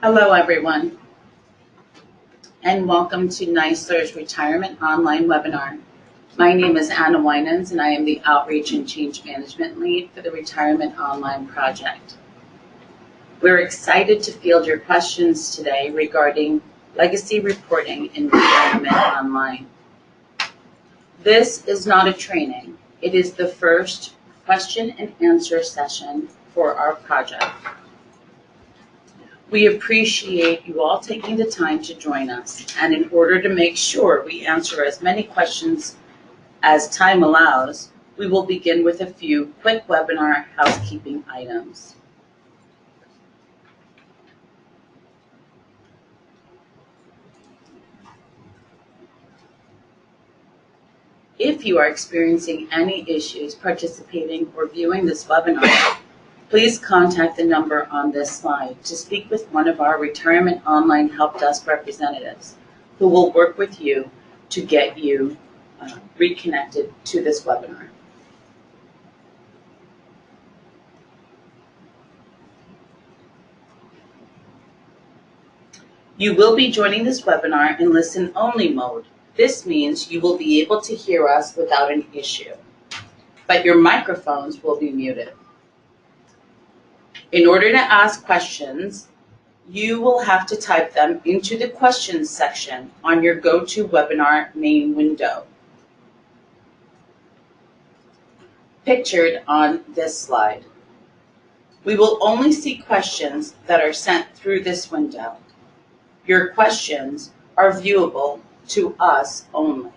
Hello, everyone, and welcome to NYSLRS Retirement Online Webinar. My name is Anna Winans, and I am the Outreach and Change Management Lead for the Retirement Online Project. We're excited to field your questions today regarding legacy reporting in Retirement Online. This is not a training. It is the first question and answer session for our project. We appreciate you all taking the time to join us, and in order to make sure we answer as many questions as time allows, we will begin with a few quick webinar housekeeping items. If you are experiencing any issues participating or viewing this webinar, please contact the number on this slide to speak with one of our Retirement Online Help Desk representatives who will work with you to get you reconnected to this webinar. You will be joining this webinar in listen-only mode. This means you will be able to hear us without an issue, but your microphones will be muted. In order to ask questions, you will have to type them into the questions section on your GoToWebinar main window, pictured on this slide. We will only see questions that are sent through this window. Your questions are viewable to us only.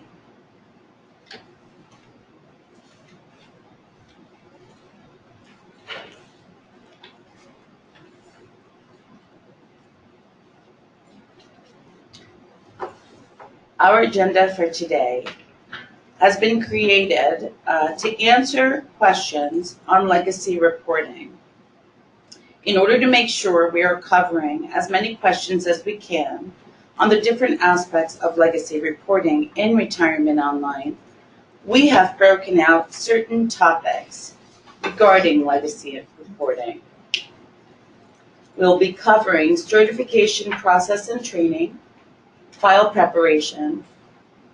Our agenda for today has been created to answer questions on legacy reporting. In order to make sure we are covering as many questions as we can on the different aspects of legacy reporting in Retirement Online, we have broken out certain topics regarding legacy reporting. We'll be covering certification process and training, file preparation,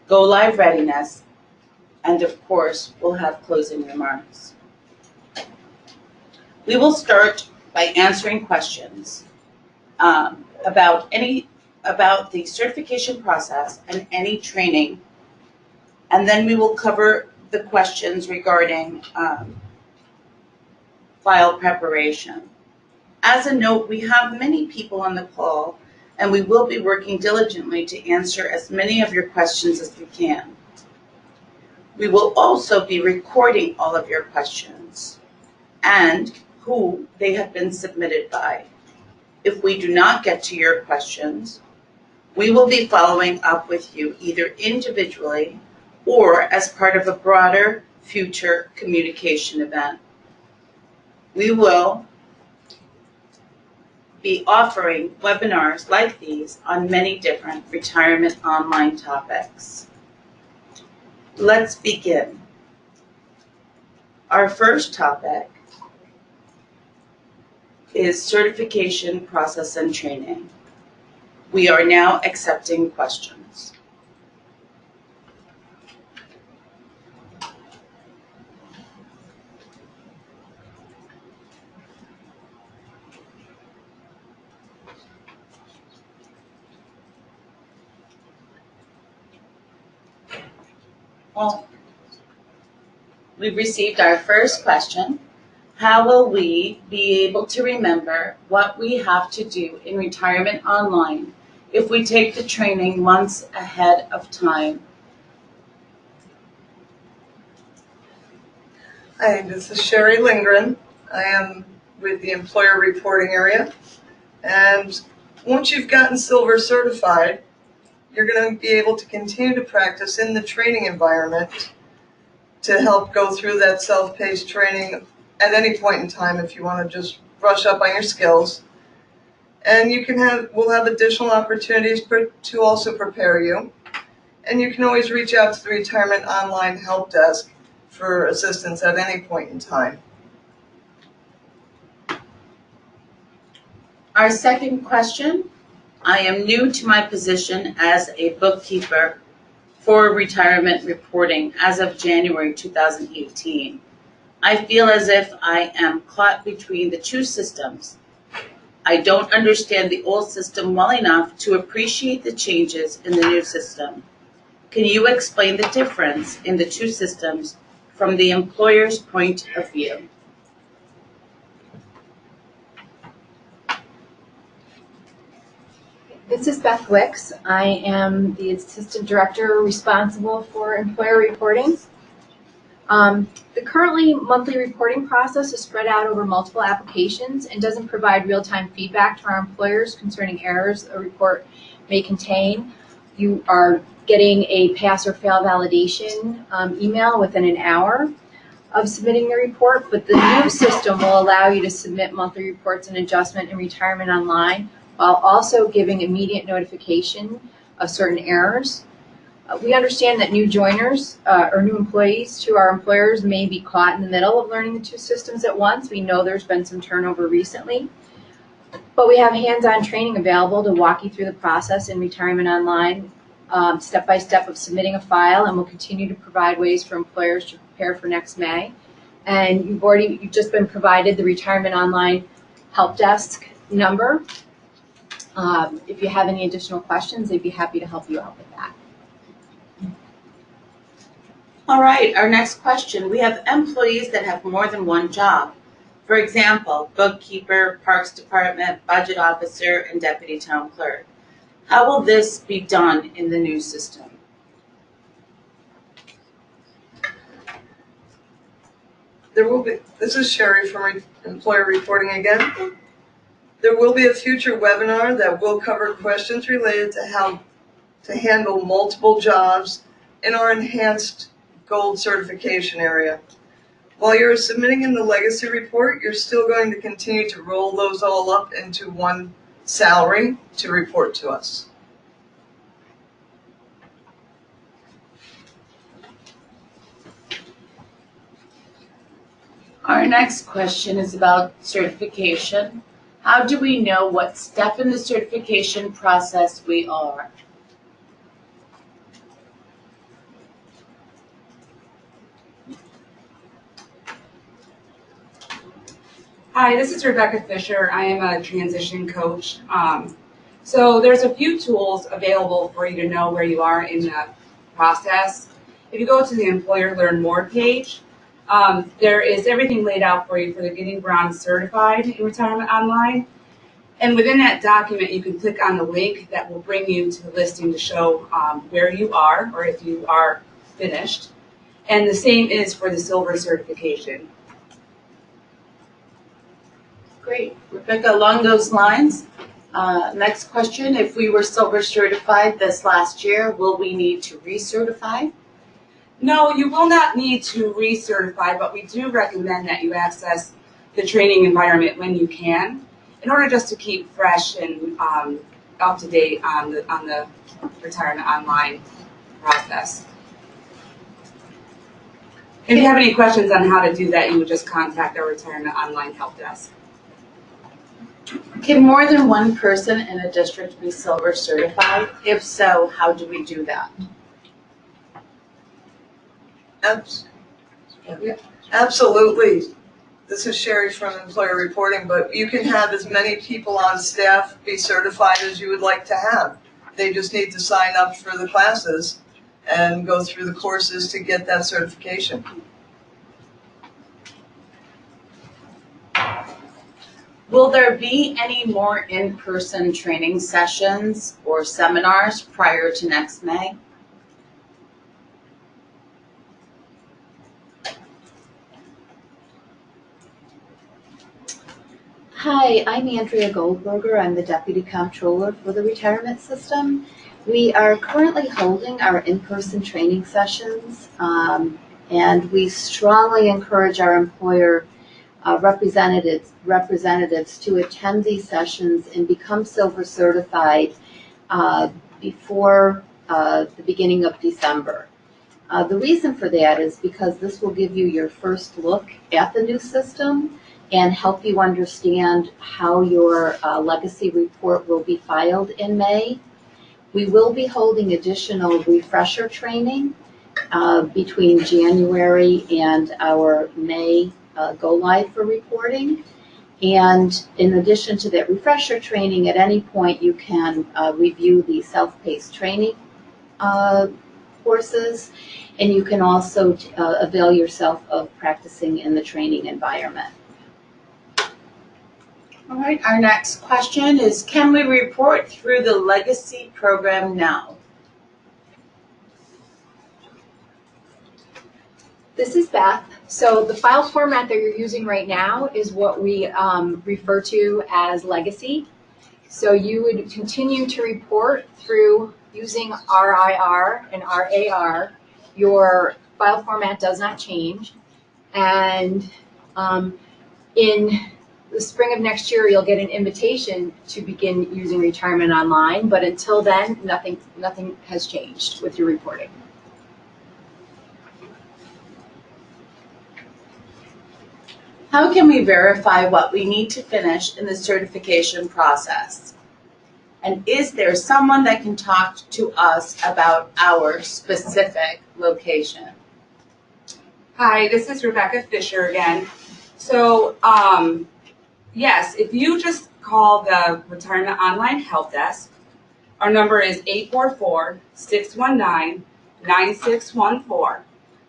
go-live readiness, and of course, we'll have closing remarks. We will start by answering questions about the certification process and any training, and then we will cover the questions regarding file preparation. As a note, we have many people on the call, and we will be working diligently to answer as many of your questions as we can. We will also be recording all of your questions and who they have been submitted by. If we do not get to your questions, we will be following up with you either individually or as part of a broader future communication event. We will be offering webinars like these on many different Retirement Online topics. Let's begin. Our first topic is certification process and training. We are now accepting questions. Well, we've received our first question. How will we be able to remember what we have to do in Retirement Online if we take the training months ahead of time? Hi, this is Sherry Lindgren. I am with the employer reporting area. And once you've gotten silver certified, you're going to be able to continue to practice in the training environment to help go through that self-paced training at any point in time if you want to just brush up on your skills. And we'll have additional opportunities to also prepare you. And you can always reach out to the Retirement Online Help Desk for assistance at any point in time. Our second question, I am new to my position as a bookkeeper for retirement reporting as of January 2018. I feel as if I am caught between the two systems. I don't understand the old system well enough to appreciate the changes in the new system. Can you explain the difference in the two systems from the employer's point of view? This is Beth Wicks. I am the Assistant Director responsible for employer reporting. The currently monthly reporting process is spread out over multiple applications and doesn't provide real-time feedback to our employers concerning errors a report may contain. You are getting a pass or fail validation email within an hour of submitting the report, but the new system will allow you to submit monthly reports and adjustment in retirement online while also giving immediate notification of certain errors. We understand that new joiners or new employees to our employers may be caught in the middle of learning the two systems at once. We know there's been some turnover recently, but we have hands-on training available to walk you through the process in retirement online, step-by-step of submitting a file, and we'll continue to provide ways for employers to prepare for next May. And you've just been provided the Retirement Online Help Desk number. If you have any additional questions, they'd be happy to help you out with that. All right, our next question. We have employees that have more than one job. For example, bookkeeper, parks department, budget officer, and deputy town clerk. How will this be done in the new system? This is Sherry from Employer Reporting again. There will be a future webinar that will cover questions related to how to handle multiple jobs in our enhanced gold certification area. While you're submitting in the legacy report, you're still going to continue to roll those all up into one salary to report to us. Our next question is about certification. How do we know what step in the certification process we are? Hi, this is Rebecca Fisher. I am a transition coach. So there's a few tools available for you to know where you are in the process. If you go to the Employer Learn More page, there is everything laid out for you for the Getting Bronze Certified in Retirement Online. And within that document, you can click on the link that will bring you to the listing to show where you are or if you are finished. And the same is for the Silver certification. Great. Rebecca, along those lines, next question. If we were Silver certified this last year, will we need to recertify? No, you will not need to recertify, but we do recommend that you access the training environment when you can, in order just to keep fresh and up to date on the Retirement Online process. If you have any questions on how to do that, you would just contact our Retirement Online Help Desk. Can more than one person in a district be Silver certified? If so, how do we do that? Absolutely. This is Sherry from Employer Reporting, but you can have as many people on staff be certified as you would like to have. They just need to sign up for the classes and go through the courses to get that certification. Will there be any more in-person training sessions or seminars prior to next May? Hi, I'm Andrea Goldberger. I'm the Deputy Comptroller for the Retirement System. We are currently holding our in-person training sessions, and we strongly encourage our employer representatives to attend these sessions and become Silver certified before the beginning of December. The reason for that is because this will give you your first look at the new system and help you understand how your legacy report will be filed in May. We will be holding additional refresher training between January and our May go live for reporting. And in addition to that refresher training, at any point you can review the self-paced training courses, and you can also avail yourself of practicing in the training environment. All right, our next question is, can we report through the legacy program now? This is Beth. So the file format that you're using right now is what we refer to as legacy. So you would continue to report through using RIR and RAR. Your file format does not change. And in the spring of next year, you'll get an invitation to begin using Retirement Online. But until then, nothing has changed with your reporting. How can we verify what we need to finish in the certification process? And is there someone that can talk to us about our specific location? Hi, this is Rebecca Fisher again. So, yes, if you just call the Retirement Online Help Desk, our number is 844-619-9614.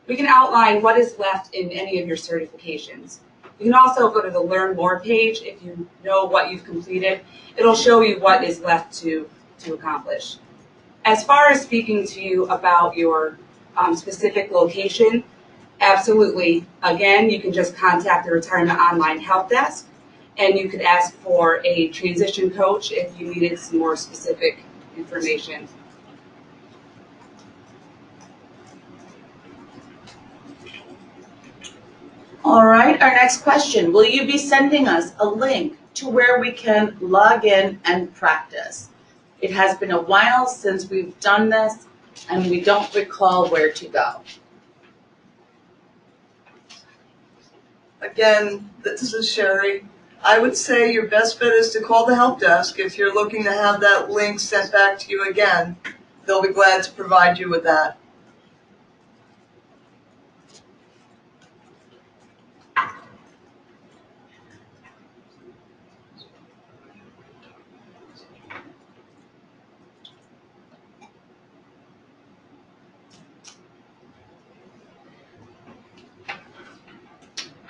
We can outline what is left in any of your certifications. You can also go to the Learn More page if you know what you've completed. It'll show you what is left to accomplish. As far as speaking to you about your specific location, absolutely. Again, you can just contact the Retirement Online Help Desk, and you could ask for a transition coach if you needed some more specific information. All right, our next question. Will you be sending us a link to where we can log in and practice? It has been a while since we've done this, and we don't recall where to go. Again, this is Sherry. I would say your best bet is to call the help desk if you're looking to have that link sent back to you again. They'll be glad to provide you with that.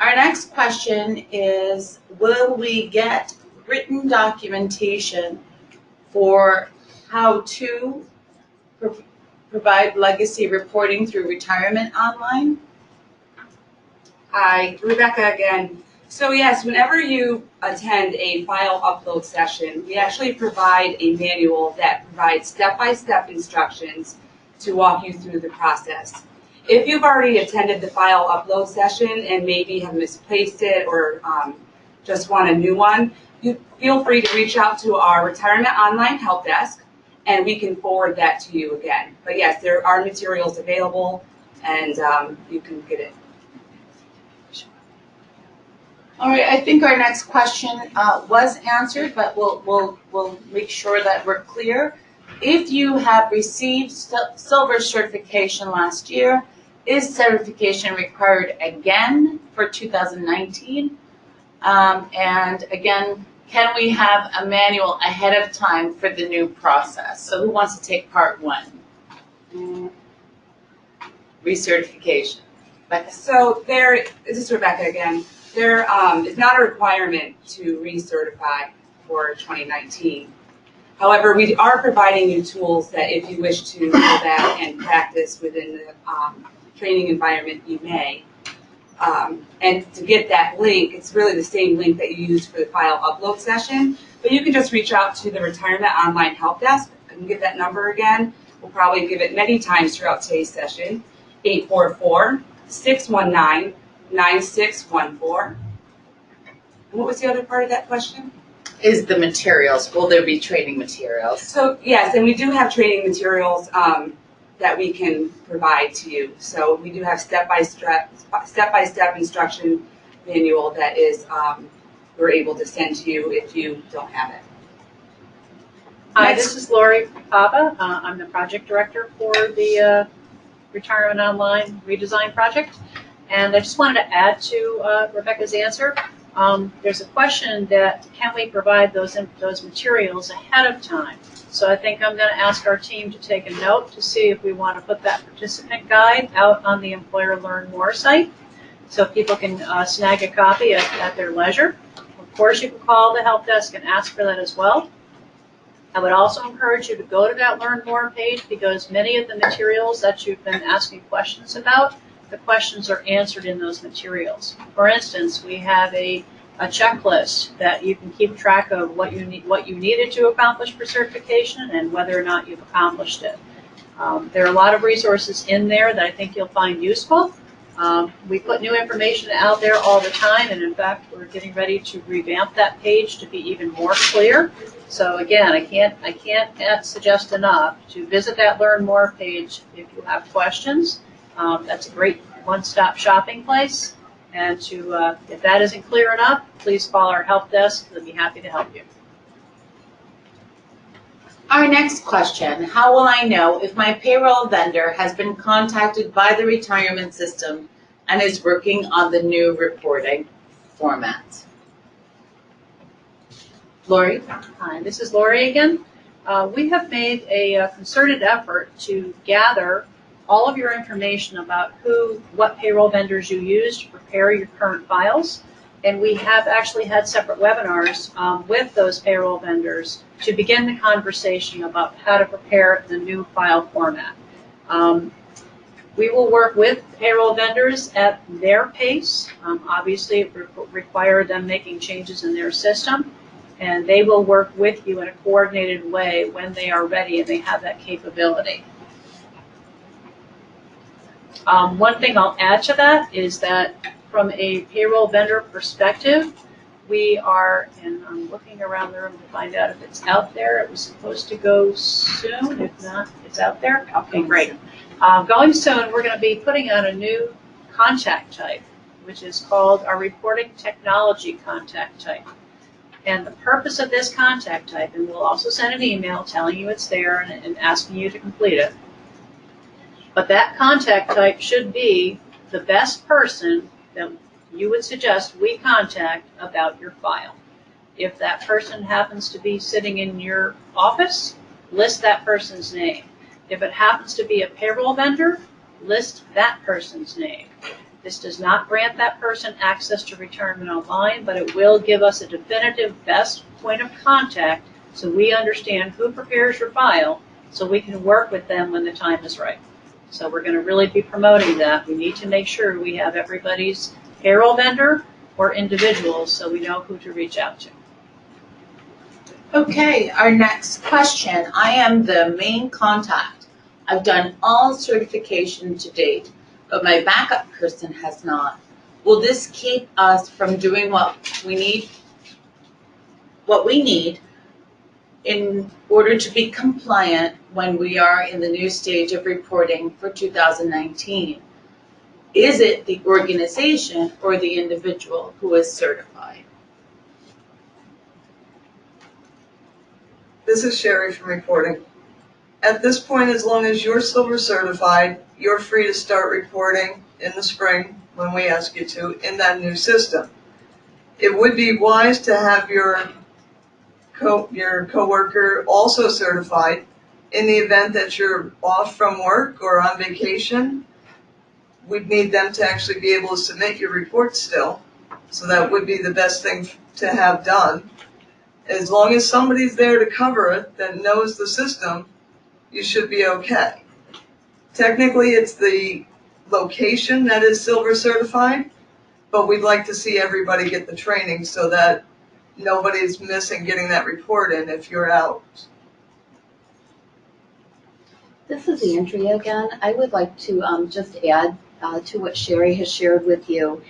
Our next question is, will we get written documentation for how to provide legacy reporting through Retirement Online? Hi, Rebecca again. So yes, whenever you attend a file upload session, we actually provide a manual that provides step-by-step instructions to walk you through the process. If you've already attended the file upload session and maybe have misplaced it or just want a new one, you feel free to reach out to our Retirement Online Help Desk, and we can forward that to you again. But yes, there are materials available, and you can get it. All right, I think our next question was answered, but we'll make sure that we're clear. If you have received silver certification last year, is certification required again for 2019? And again, can we have a manual ahead of time for the new process? So who wants to take part one? Recertification. Becca. So this is Rebecca again. There is not a requirement to recertify for 2019. However, we are providing you tools that if you wish to go back and practice within the training environment, you may. And to get that link, it's really the same link that you used for the file upload session, but you can just reach out to the Retirement Online Help Desk. I can give that number again. We'll probably give it many times throughout today's session, 844-619-9614. And what was the other part of that question? Is the materials, will there be training materials? So yes, and we do have training materials that we can provide to you. So we do have step-by-step instruction manual that is we're able to send to you if you don't have it. Hi, Next. this is Lori Papa. I'm the project director for the Retirement Online redesign project. And I just wanted to add to Rebecca's answer. There's a question that can we provide those materials ahead of time? So I think I'm going to ask our team to take a note to see if we want to put that participant guide out on the Employer Learn More site so people can snag a copy at their leisure. Of course, you can call the help desk and ask for that as well. I would also encourage you to go to that Learn More page because many of the materials that you've been asking questions about, the questions are answered in those materials. For instance, we have a checklist that you can keep track of what you needed to accomplish for certification and whether or not you've accomplished it. There are a lot of resources in there that I think you'll find useful. We put new information out there all the time, and in fact, we're getting ready to revamp that page to be even more clear. So again, I can't suggest enough to visit that Learn More page if you have questions. That's a great one-stop shopping place. And if that isn't clear enough, please call our help desk. They'll be happy to help you. Our next question, how will I know if my payroll vendor has been contacted by the retirement system and is working on the new reporting format? Lori? Hi, this is Lori again. We have made a concerted effort to gather all of your information about what payroll vendors you use to prepare your current files. And we have actually had separate webinars with those payroll vendors to begin the conversation about how to prepare the new file format. We will work with payroll vendors at their pace. Obviously, it require them making changes in their system, and they will work with you in a coordinated way when they are ready and they have that capability. One thing I'll add to that is that from a payroll vendor perspective, we are, and I'm looking around the room to find out if it's out there. It was supposed to go soon. If not, it's out there. Okay, great. Going soon, we're going to be putting on a new contact type, which is called our reporting technology contact type. And the purpose of this contact type, and we'll also send an email telling you it's there and asking you to complete it, but that contact type should be the best person that you would suggest we contact about your file. If that person happens to be sitting in your office, list that person's name. If it happens to be a payroll vendor, list that person's name. This does not grant that person access to Retirement Online, but it will give us a definitive best point of contact so we understand who prepares your file so we can work with them when the time is right. So we're going to really be promoting that. We need to make sure we have everybody's payroll vendor or individuals so we know who to reach out to. Okay, our next question. I am the main contact. I've done all certification to date, but my backup person has not. Will this keep us from doing what we need in order to be compliant when we are in the new stage of reporting for 2019? Is it the organization or the individual who is certified? This is Sherry from reporting. At this point, as long as you're silver certified, you're free to start reporting in the spring when we ask you to in that new system. It would be wise to have your coworker also certified in the event that you're off from work or on vacation. We'd need them to actually be able to submit your report still. So that would be the best thing to have done. As long as somebody's there to cover it that knows the system, you should be okay. Technically, it's the location that is silver certified, but we'd like to see everybody get the training so that nobody's missing getting that report in if you're out. This is Andrea again. I would like to just add to what Sherry has shared with you.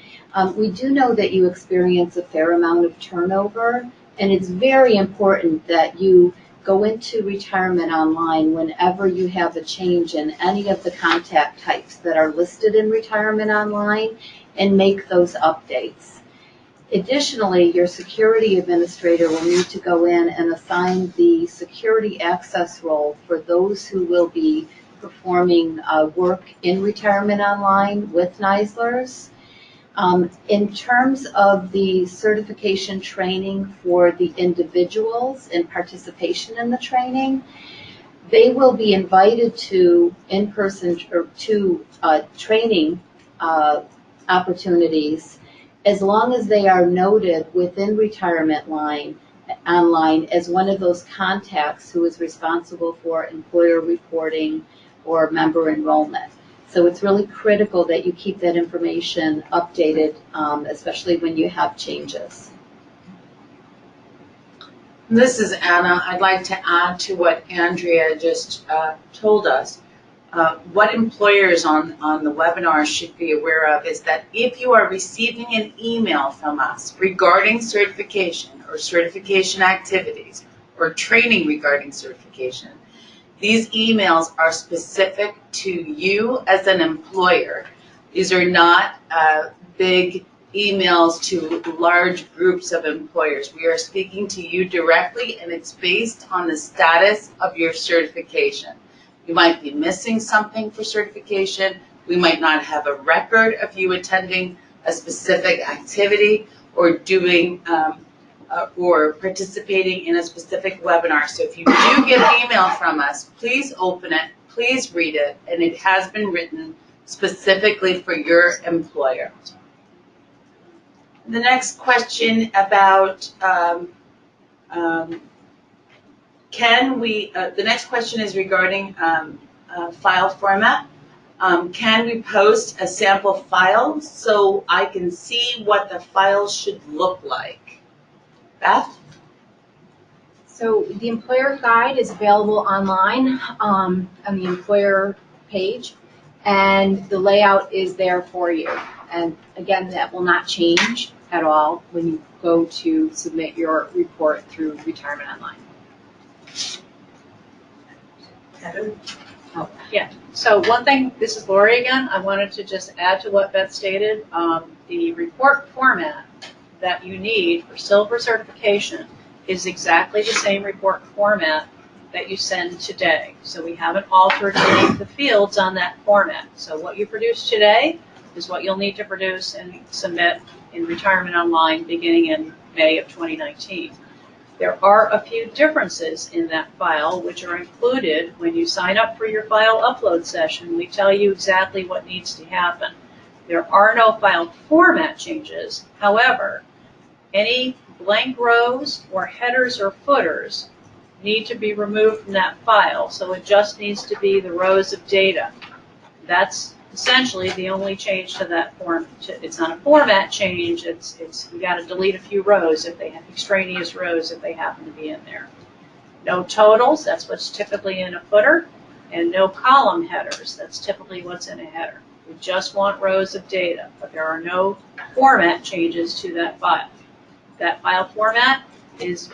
We do know that you experience a fair amount of turnover, and it's very important that you go into Retirement Online whenever you have a change in any of the contact types that are listed in Retirement Online and make those updates. Additionally, your security administrator will need to go in and assign the security access role for those who will be performing work in Retirement Online with NYSLRS. In terms of the certification training for the individuals and participation in the training, they will be invited to in-person or to training opportunities as long as they are noted within Retirement Online as one of those contacts who is responsible for employer reporting or member enrollment. So it's really critical that you keep that information updated, especially when you have changes. This is Anna. I'd like to add to what Andrea just told us. What employers on the webinar should be aware of is that if you are receiving an email from us regarding certification or certification activities or training regarding certification, these emails are specific to you as an employer. These are not big emails to large groups of employers. We are speaking to you directly, and it's based on the status of your certification. You might be missing something for certification. We might not have a record of you attending a specific activity or doing or participating in a specific webinar. So if you do get an email from us, please open it, please read it, and it has been written specifically for your employer. The next question about the next question is regarding file format. Can we post a sample file so I can see what the file should look like? Beth? So the employer guide is available online on the employer page, and the layout is there for you. And again, that will not change at all when you go to submit your report through Retirement Online. Heather? So one thing, this is Lori again, I wanted to just add to what Beth stated. The report format that you need for silver certification is exactly the same report format that you send today. So we haven't altered any of the fields on that format. So what you produce today is what you'll need to produce and submit in Retirement Online beginning in May of 2019. There are a few differences in that file which are included when you sign up for your file upload session. We tell you exactly what needs to happen. There are no file format changes. However, any blank rows or headers or footers need to be removed from that file. So it just needs to be the rows of data. That's essentially the only change to that form. It's not a format change. It's we got to delete a few rows if they have extraneous rows if they happen to be in there. No totals. That's what's typically in a footer, and no column headers. That's typically what's in a header. We just want rows of data, but there are no format changes to that file. That file format is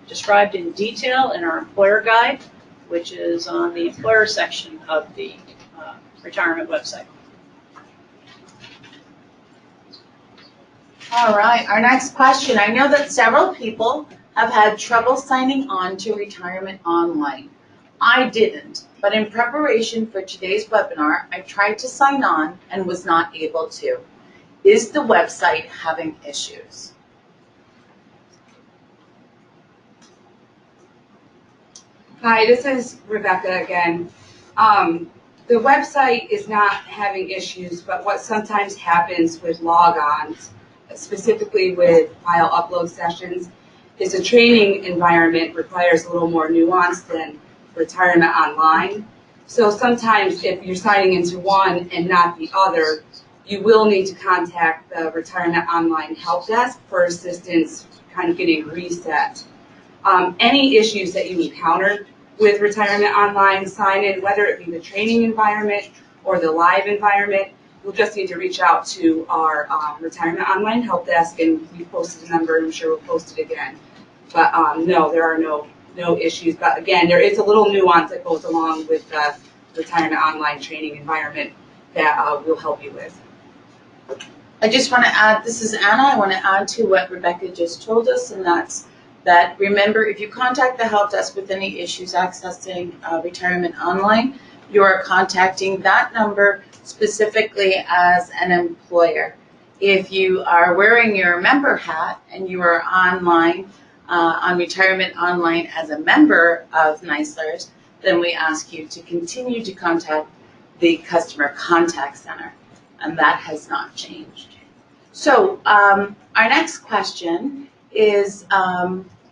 described in detail in our employer guide, which is on the employer section of the retirement website. All right, our next question. I know that several people have had trouble signing on to Retirement Online. I didn't, but in preparation for today's webinar, I tried to sign on and was not able to. Is the website having issues? Hi, this is Rebecca again. The website is not having issues, but what sometimes happens with logons, specifically with file upload sessions, is the training environment requires a little more nuance than Retirement Online. So sometimes if you're signing into one and not the other, you will need to contact the Retirement Online help desk for assistance kind of getting reset. Any issues that you encountered with Retirement Online sign-in, whether it be the training environment or the live environment, you'll just need to reach out to our Retirement Online help desk, and we posted a number, and I'm sure we'll post it again. But no, there are no issues. But again, there is a little nuance that goes along with the Retirement Online training environment that we'll help you with. I just want to add, this is Anna, I want to add to what Rebecca just told us, and that's that remember, if you contact the help desk with any issues accessing retirement online, you are contacting that number specifically as an employer. If you are wearing your member hat and you are online, on Retirement Online as a member of NYSLRS, then we ask you to continue to contact the Customer Contact Center, and that has not changed. So our next question is,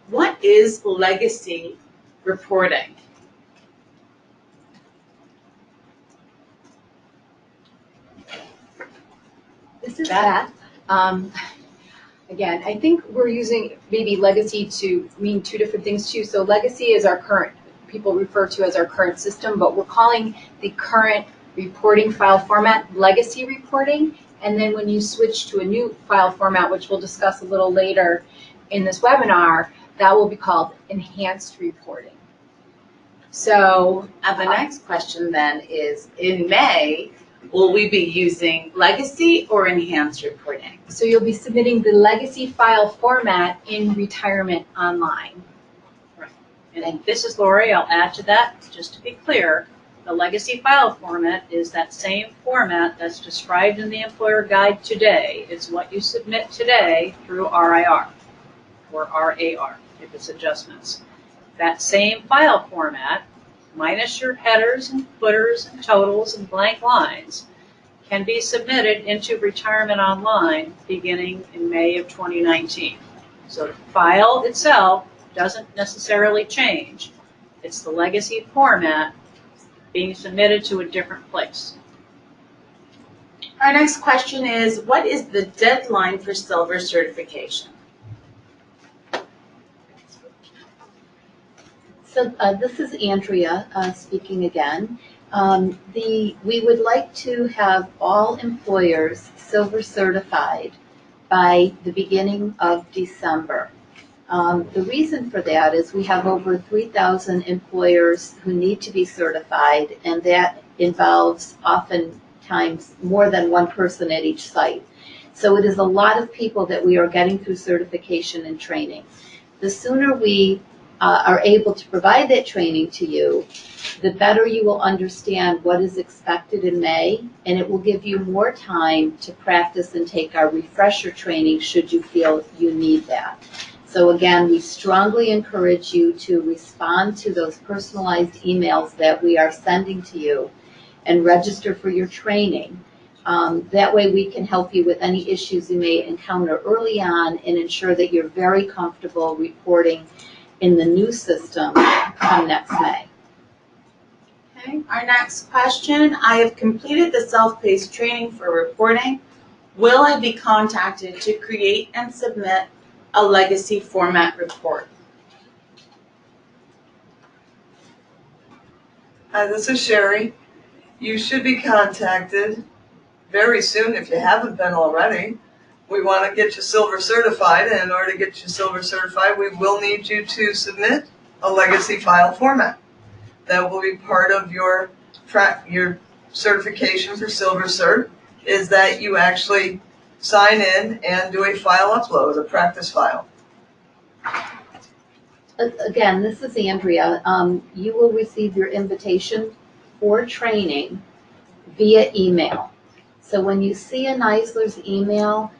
what is legacy reporting? This is Beth. Again, I think we're using maybe legacy to mean two different things too. So legacy is our current, people refer to as our current system, but we're calling the current reporting file format legacy reporting. And then when you switch to a new file format, which we'll discuss a little later in this webinar, that will be called enhanced reporting. So And the next question then is, in May, will we be using legacy or enhanced reporting? So you'll be submitting the legacy file format in Retirement Online. And this is Lori, I'll add to that, just to be clear, the legacy file format is that same format that's described in the employer guide today. It's what you submit today through RIR or RAR if it's adjustments. That same file format, minus your headers and footers and totals and blank lines, can be submitted into Retirement Online beginning in May of 2019. So the file itself doesn't necessarily change. It's the legacy format being submitted to a different place. Our next question is, what is the deadline for silver certification? So this is Andrea speaking again. We would like to have all employers silver certified by the beginning of December. The reason for that is we have over 3,000 employers who need to be certified, and that involves oftentimes more than one person at each site. So it is a lot of people that we are getting through certification and training. The sooner we are able to provide that training to you, the better you will understand what is expected in May, and it will give you more time to practice and take our refresher training should you feel you need that. So again, we strongly encourage you to respond to those personalized emails that we are sending to you and register for your training. That way we can help you with any issues you may encounter early on and ensure that you're very comfortable reporting in the new system come next May. Okay, our next question, I have completed the self-paced training for reporting. Will I be contacted to create and submit a legacy format report? Hi, this is Sherry. You should be contacted very soon if you haven't been already. We want to get you silver certified, and in order to get you silver certified, we will need you to submit a legacy file format. That will be part of your certification for silver cert, is that you actually sign in and do a file upload, a practice file. Again, this is Andrea. You will receive your invitation for training via email. So when you see a NYSLRS email,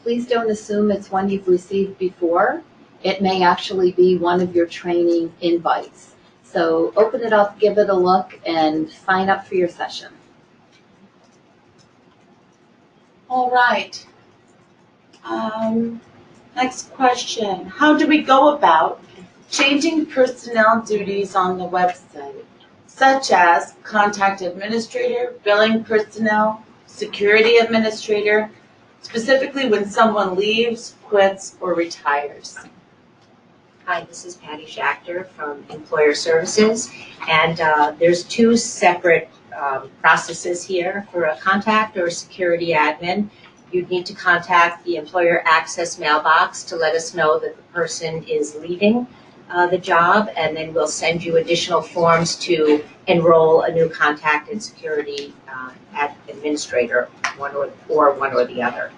please don't assume it's one you've received before. It may actually be one of your training invites. So open it up, give it a look, and sign up for your session. All right. Next question. How do we go about changing personnel duties on the website, such as contact administrator, billing personnel, security administrator, specifically when someone leaves, quits, or retires? Hi, this is Patty Schachter from Employer Services, and there's two separate processes here. For a contact or security admin, you'd need to contact the employer access mailbox to let us know that the person is leaving. the job, and then we'll send you additional forms to enroll a new contact and security administrator, one or the other.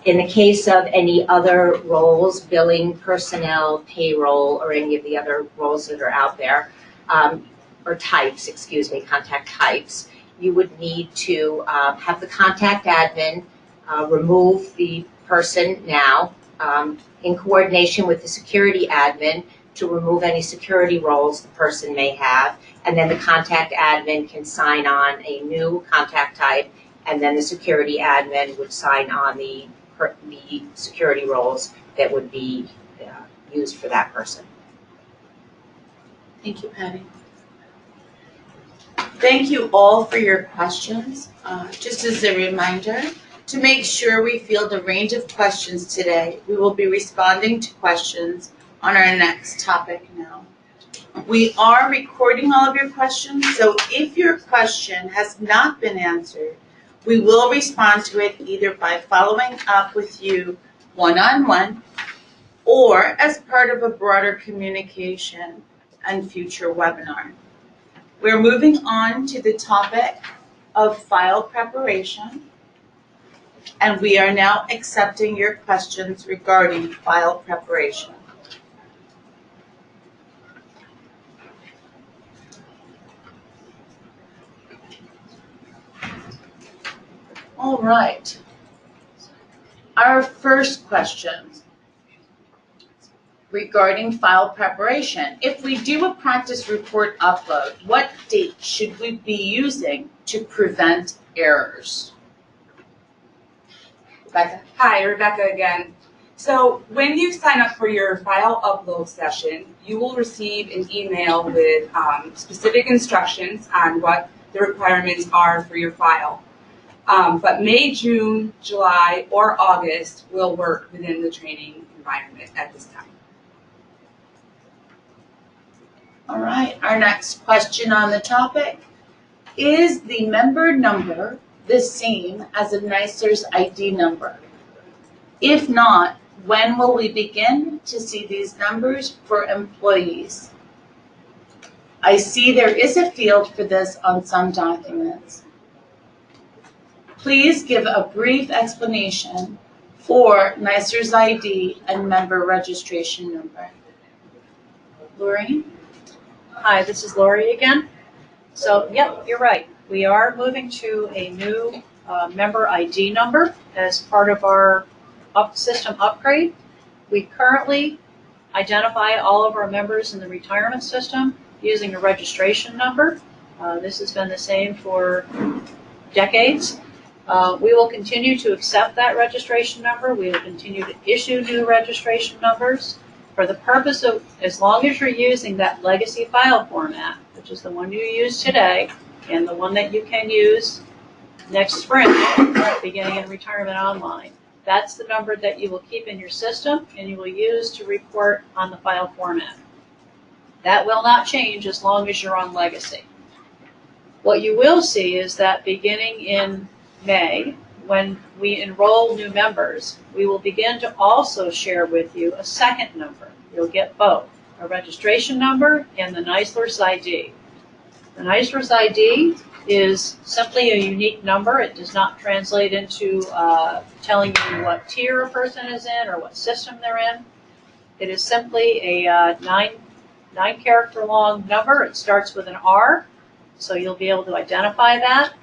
In the case of any other roles, billing, personnel, payroll, or any of the other roles that are out there, or types, contact types, you would need to have the contact admin remove the person now in coordination with the security admin to remove any security roles the person may have, and then the contact admin can sign on a new contact type, and then the security admin would sign on the security roles that would be used for that person. Thank you, Patty. Thank you all for your questions. Just as a reminder, to make sure we field a range of questions today, we will be responding to questions on our next topic now. We are recording all of your questions, so if your question has not been answered, we will respond to it either by following up with you one-on-one or as part of a broader communication and future webinar. We're moving on to the topic of file preparation, and we are now accepting your questions regarding file preparation. All right. Our first question regarding file preparation. If we do a practice report upload, what date should we be using to prevent errors? Rebecca? Hi, Rebecca again. So when you sign up for your file upload session, you will receive an email with specific instructions on what the requirements are for your file. But May, June, July, or August will work within the training environment at this time. All right, our next question on the topic. Is the member number the same as a NYSLRS ID number? If not, when will we begin to see these numbers for employees? I see there is a field for this on some documents. Please give a brief explanation for NYSLRS ID and member registration number. Lori? Hi, this is Lori again. So, yep, you're right. We are moving to a new member ID number as part of our system upgrade. We currently identify all of our members in the retirement system using a registration number. This has been the same for decades. We will continue to accept that registration number. We will continue to issue new registration numbers for the purpose of, as long as you're using that legacy file format, which is the one you use today and the one that you can use next spring, beginning in Retirement Online. That's the number that you will keep in your system and you will use to report on the file format. That will not change as long as you're on legacy. What you will see is that beginning in May, when we enroll new members, we will begin to also share with you a second number. You'll get both, a registration number and the NYSLRS ID. The NYSLRS ID is simply a unique number. It does not translate into telling you what tier a person is in or what system they're in. It is simply a nine-character long number. It starts with an R, so you'll be able to identify that.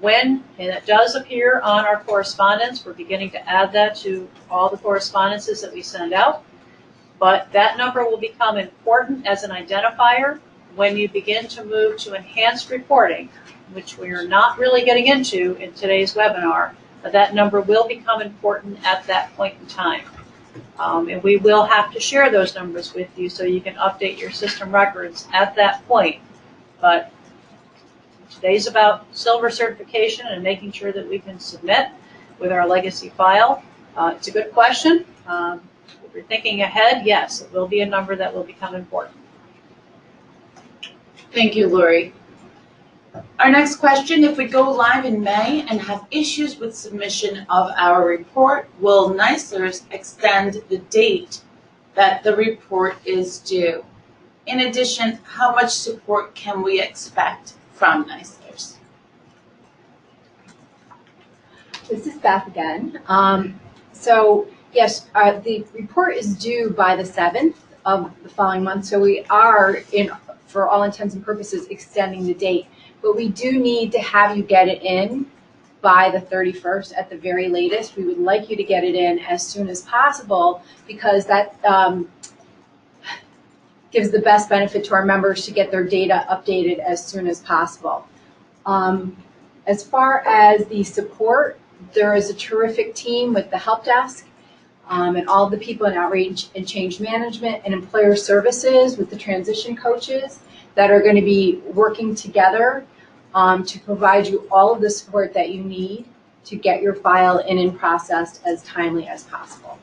And it does appear on our correspondence. We're beginning to add that to all the correspondences that we send out. But that number will become important as an identifier when you begin to move to enhanced reporting, which we are not really getting into in today's webinar, but that number will become important at that point in time. And we will have to share those numbers with you so you can update your system records at that point. But today's about silver certification and making sure that we can submit with our legacy file. It's a good question. If you're thinking ahead, yes, it will be a number that will become important. Thank you, Lori. Our next question, if we go live in May and have issues with submission of our report, will NYSLRS extend the date that the report is due? In addition, how much support can we expect from NYSLRS? This is Beth again. So yes, the report is due by the 7th of the following month. So we are, for all intents and purposes, extending the date. But we do need to have you get it in by the 31st at the very latest. We would like you to get it in as soon as possible because that gives the best benefit to our members to get their data updated as soon as possible. As far as the support, there is a terrific team with the help desk and all the people in outreach and change management and employer services with the transition coaches that are going to be working together to provide you all of the support that you need to get your file in and processed as timely as possible.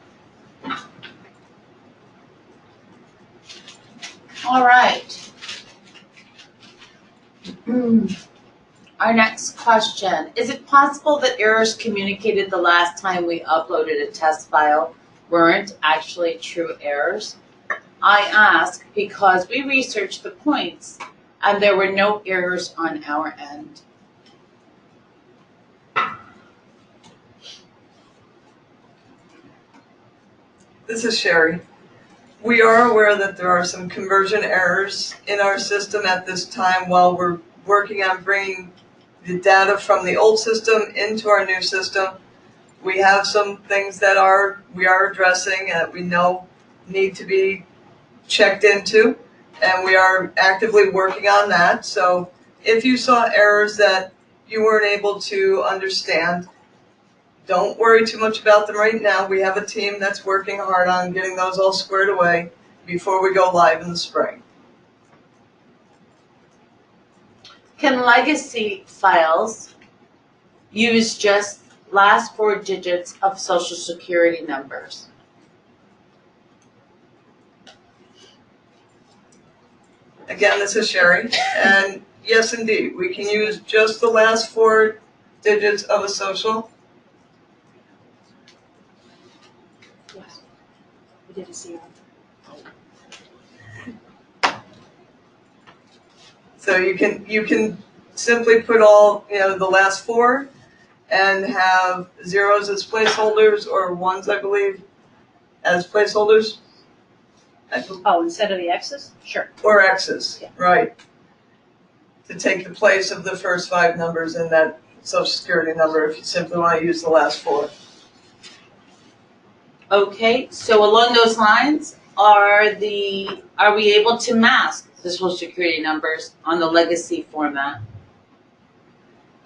All right. Our next question. Is it possible that errors communicated the last time we uploaded a test file weren't actually true errors? I ask because we researched the points and there were no errors on our end. This is Sherry. We are aware that there are some conversion errors in our system at this time while we're working on bringing the data from the old system into our new system. We have some things that we are addressing and that we know need to be checked into, and we are actively working on that. So if you saw errors that you weren't able to understand, don't worry too much about them right now. We have a team that's working hard on getting those all squared away before we go live in the spring. Can legacy files use just last 4 digits of social security numbers? Again, this is Sherry, and yes, indeed, we can use just the last 4 digits of a social. Yes. We did a zero. So you can simply put all, the last 4 and have zeros as placeholders or ones, I believe, as placeholders. Oh, instead of the X's? Sure. Or X's, Yeah. right. To take the place of the first 5 numbers in that social security number if you simply want to use the last 4. Okay, so along those lines, are we able to mask the social security numbers on the legacy format?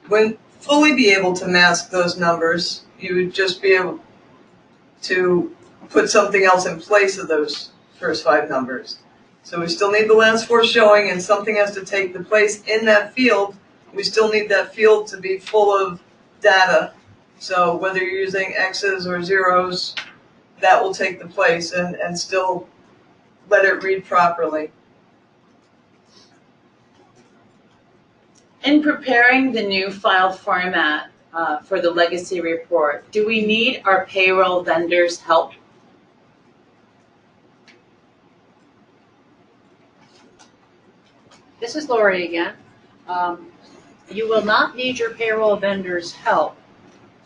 When fully be able to mask those numbers, you would just be able to put something else in place of those first 5 numbers. So we still need the last 4 showing, and something has to take the place in that field. We still need that field to be full of data. So whether you're using X's or zeros, that will take the place and still let it read properly. In preparing the new file format for the legacy report, do we need our payroll vendors' help? This is Lori again. You will not need your payroll vendor's help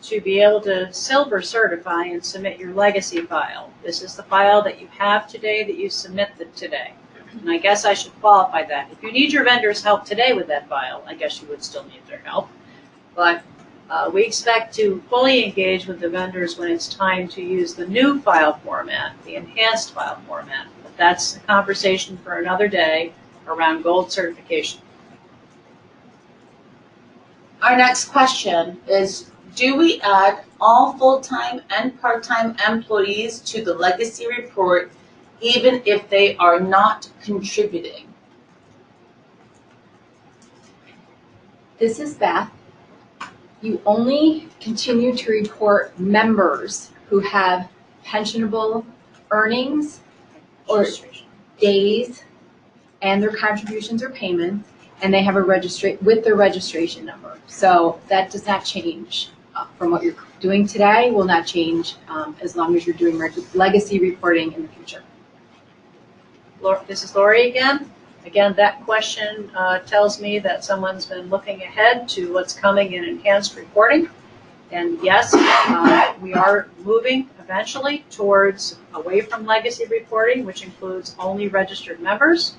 to be able to silver certify and submit your legacy file. This is the file that you have today that you submitted today. And I guess I should qualify that. If you need your vendor's help today with that file, I guess you would still need their help. But we expect to fully engage with the vendors when it's time to use the new file format, the enhanced file format. But that's a conversation for another day around gold certification. Our next question is, do we add all full-time and part-time employees to the legacy report even if they are not contributing? This is Beth. You only continue to report members who have pensionable earnings or days and their contributions or payments, and they have a with their registration number. So that does not change from what you're doing today, will not change as long as you're doing legacy reporting in the future. This is Lori again. Again, that question tells me that someone's been looking ahead to what's coming in enhanced reporting. And yes, we are moving eventually towards away from legacy reporting, which includes only registered members,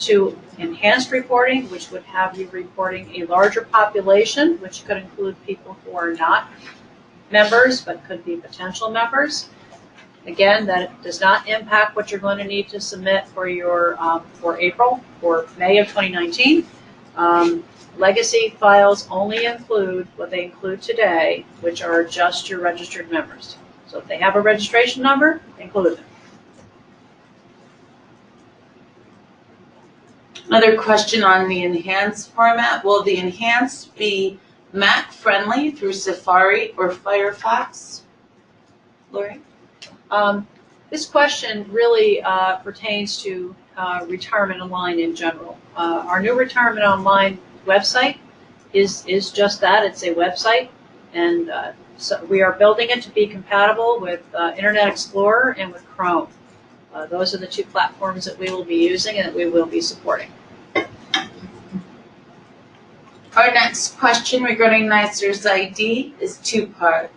to enhanced reporting, which would have you reporting a larger population, which could include people who are not members but could be potential members. Again, that does not impact what you're going to need to submit for your for April or May of 2019. Legacy files only include what they include today, which are just your registered members. So if they have a registration number, include them. Another question on the enhanced format. Will the enhanced be Mac friendly through Safari or Firefox? Lori? This question really pertains to Retirement Online in general. Our new Retirement Online website is just that. It's a website, and so we are building it to be compatible with Internet Explorer and with Chrome. Those are the two platforms that we will be using and that we will be supporting. Our next question regarding NYSLRS ID is two-part.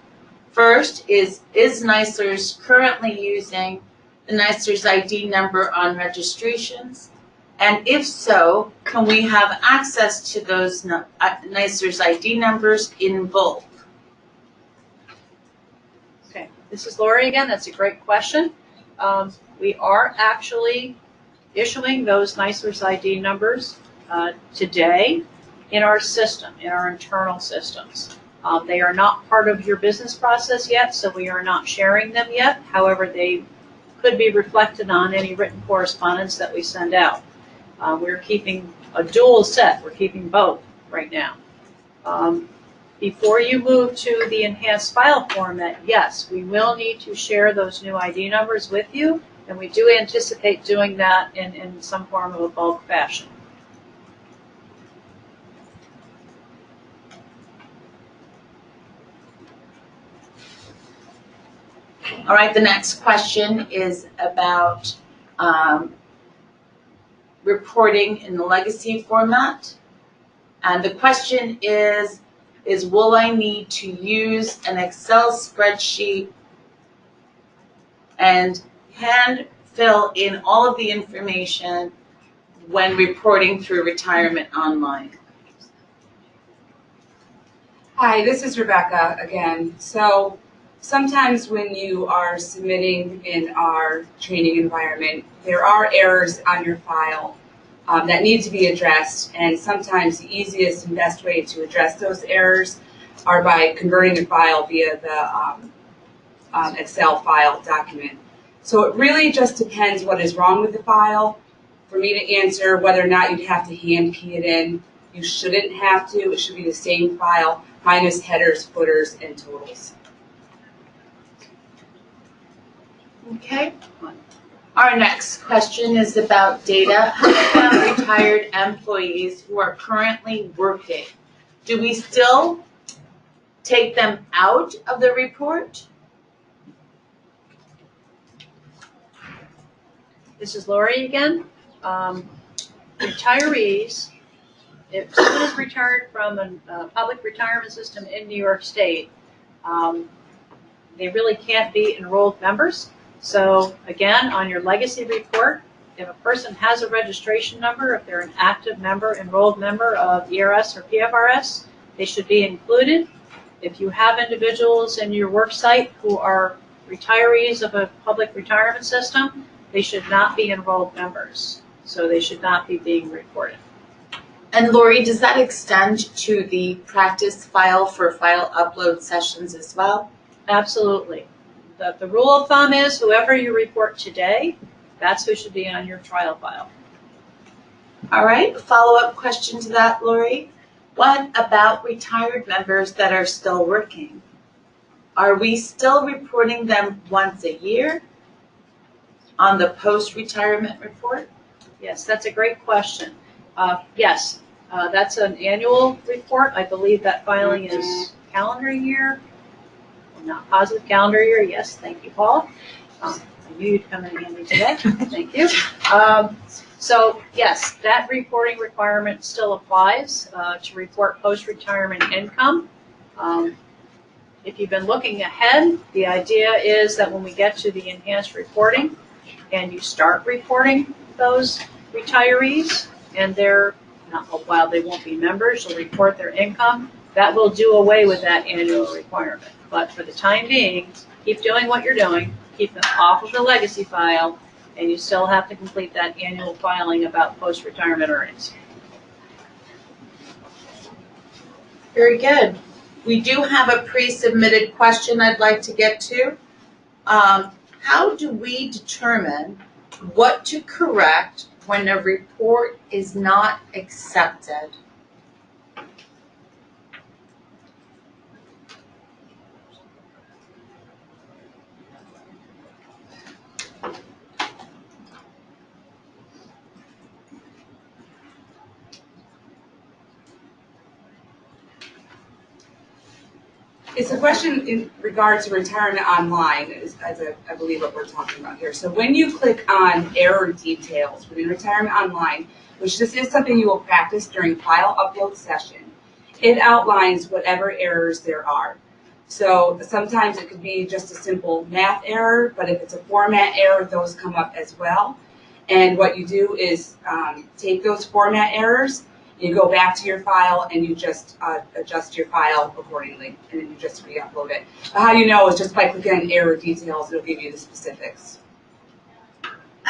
First is NYSLRS currently using the NYSLRS ID number on registrations? And if so, can we have access to those NYSLRS ID numbers in bulk? Okay, this is Lori again. That's a great question. We are actually issuing those NYSLRS ID numbers today in our system, in our internal systems. They are not part of your business process yet, so we are not sharing them yet. However, they could be reflected on any written correspondence that we send out. We're keeping a dual set. We're keeping both right now. Before you move to the enhanced file format, yes, we will need to share those new ID numbers with you, and we do anticipate doing that in some form of a bulk fashion. All right, the next question is about reporting in the legacy format. And the question is will I need to use an Excel spreadsheet and hand fill in all of the information when reporting through Retirement Online? Hi, this is Rebecca again. So sometimes when you are submitting in our training environment, there are errors on your file that need to be addressed, and sometimes the easiest and best way to address those errors are by converting the file via the Excel file document. So it really just depends what is wrong with the file. For me to answer whether or not you'd have to hand key it in, you shouldn't have to. It should be the same file, minus headers, footers, and totals. Okay. Our next question is about data. How about retired employees who are currently working? Do we still take them out of the report? This is Lori again. Retirees, if someone is retired from a public retirement system in New York State, they really can't be enrolled members. So again, on your legacy report, if a person has a registration number, if they're an active member, enrolled member of ERS or PFRS, they should be included. If you have individuals in your work site who are retirees of a public retirement system, they should not be enrolled members. So they should not be being reported. And Lori, does that extend to the practice file for file upload sessions as well? Absolutely. The rule of thumb is whoever you report today, that's who should be on your trial file. All right, follow-up question to that, Lori. What about retired members that are still working? Are we still reporting them once a year on the post-retirement report? Yes, that's a great question. Yes, that's an annual report. I believe that filing is calendar year. I'm not positive, calendar year. Yes, thank you, Paul. I knew you'd come in handy today. Thank you. So yes, that reporting requirement still applies to report post-retirement income. If you've been looking ahead, the idea is that when we get to the enhanced reporting and you start reporting those retirees and they're, while they won't be members, they'll report their income, that will do away with that annual requirement. But for the time being, keep doing what you're doing, keep them off of the legacy file, and you still have to complete that annual filing about post-retirement earnings. Very good. We do have a pre-submitted question I'd like to get to. How do we determine what to correct when a report is not accepted? It's a question in regards to retirement online, I believe what we're talking about here. So when you click on error details within retirement online, which this is something you will practice during file upload session, it outlines whatever errors there are. So sometimes it could be just a simple math error, but if it's a format error, those come up as well. And what you do is take those format errors, you go back to your file and you just adjust your file accordingly, and then you just re-upload it. But how you know is just by clicking on error details, it'll give you the specifics.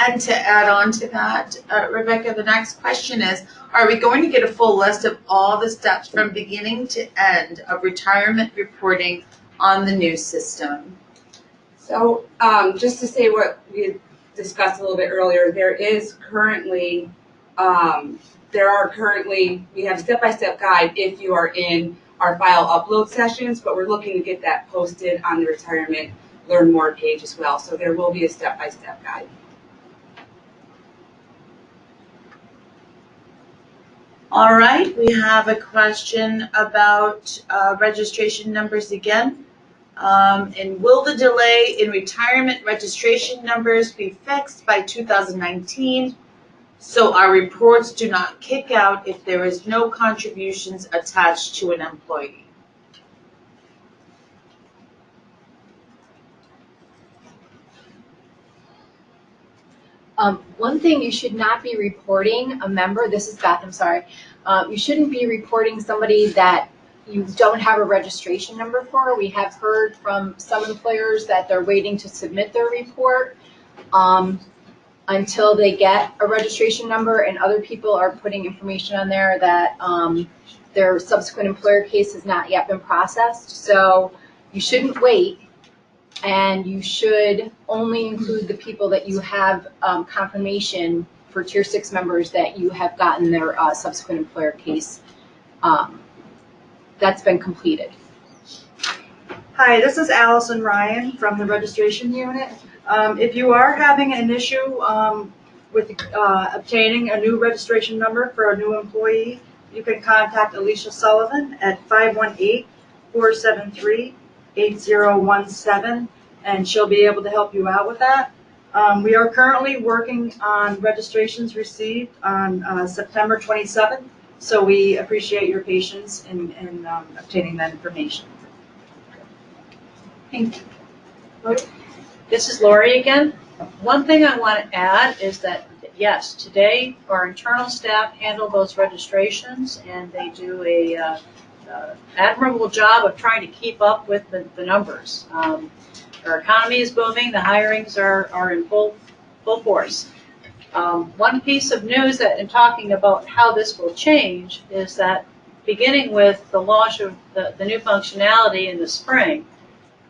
And to add on to that, Rebecca, the next question is, are we going to get a full list of all the steps from beginning to end of retirement reporting on the new system? So just to say what we discussed a little bit earlier, we have a step-by-step guide if you are in our file upload sessions, but we're looking to get that posted on the Retirement Learn More page as well. So there will be a step-by-step guide. All right, we have a question about registration numbers again. And will the delay in retirement registration numbers be fixed by 2019 so our reports do not kick out if there is no contributions attached to an employee? One thing you should not be reporting a member, this is Beth, I'm sorry, you shouldn't be reporting somebody that you don't have a registration number for. We have heard from some employers that they're waiting to submit their report until they get a registration number, and other people are putting information on there that their subsequent employer case has not yet been processed. So you shouldn't wait, and you should only include the people that you have confirmation for Tier 6 members that you have gotten their subsequent employer case that's been completed. Hi, this is Allison Ryan from the registration unit. If you are having an issue with obtaining a new registration number for a new employee, you can contact Alicia Sullivan at 518-473-8017, and she'll be able to help you out with that. We are currently working on registrations received on September 27th, so we appreciate your patience in obtaining that information. Thank you. This is Lori again. One thing I want to add is that, yes, today our internal staff handle those registrations, and they do a admirable job of trying to keep up with the numbers. Our economy is booming. The hirings are in full force. One piece of news that, in talking about how this will change, is that beginning with the launch of the new functionality in the spring,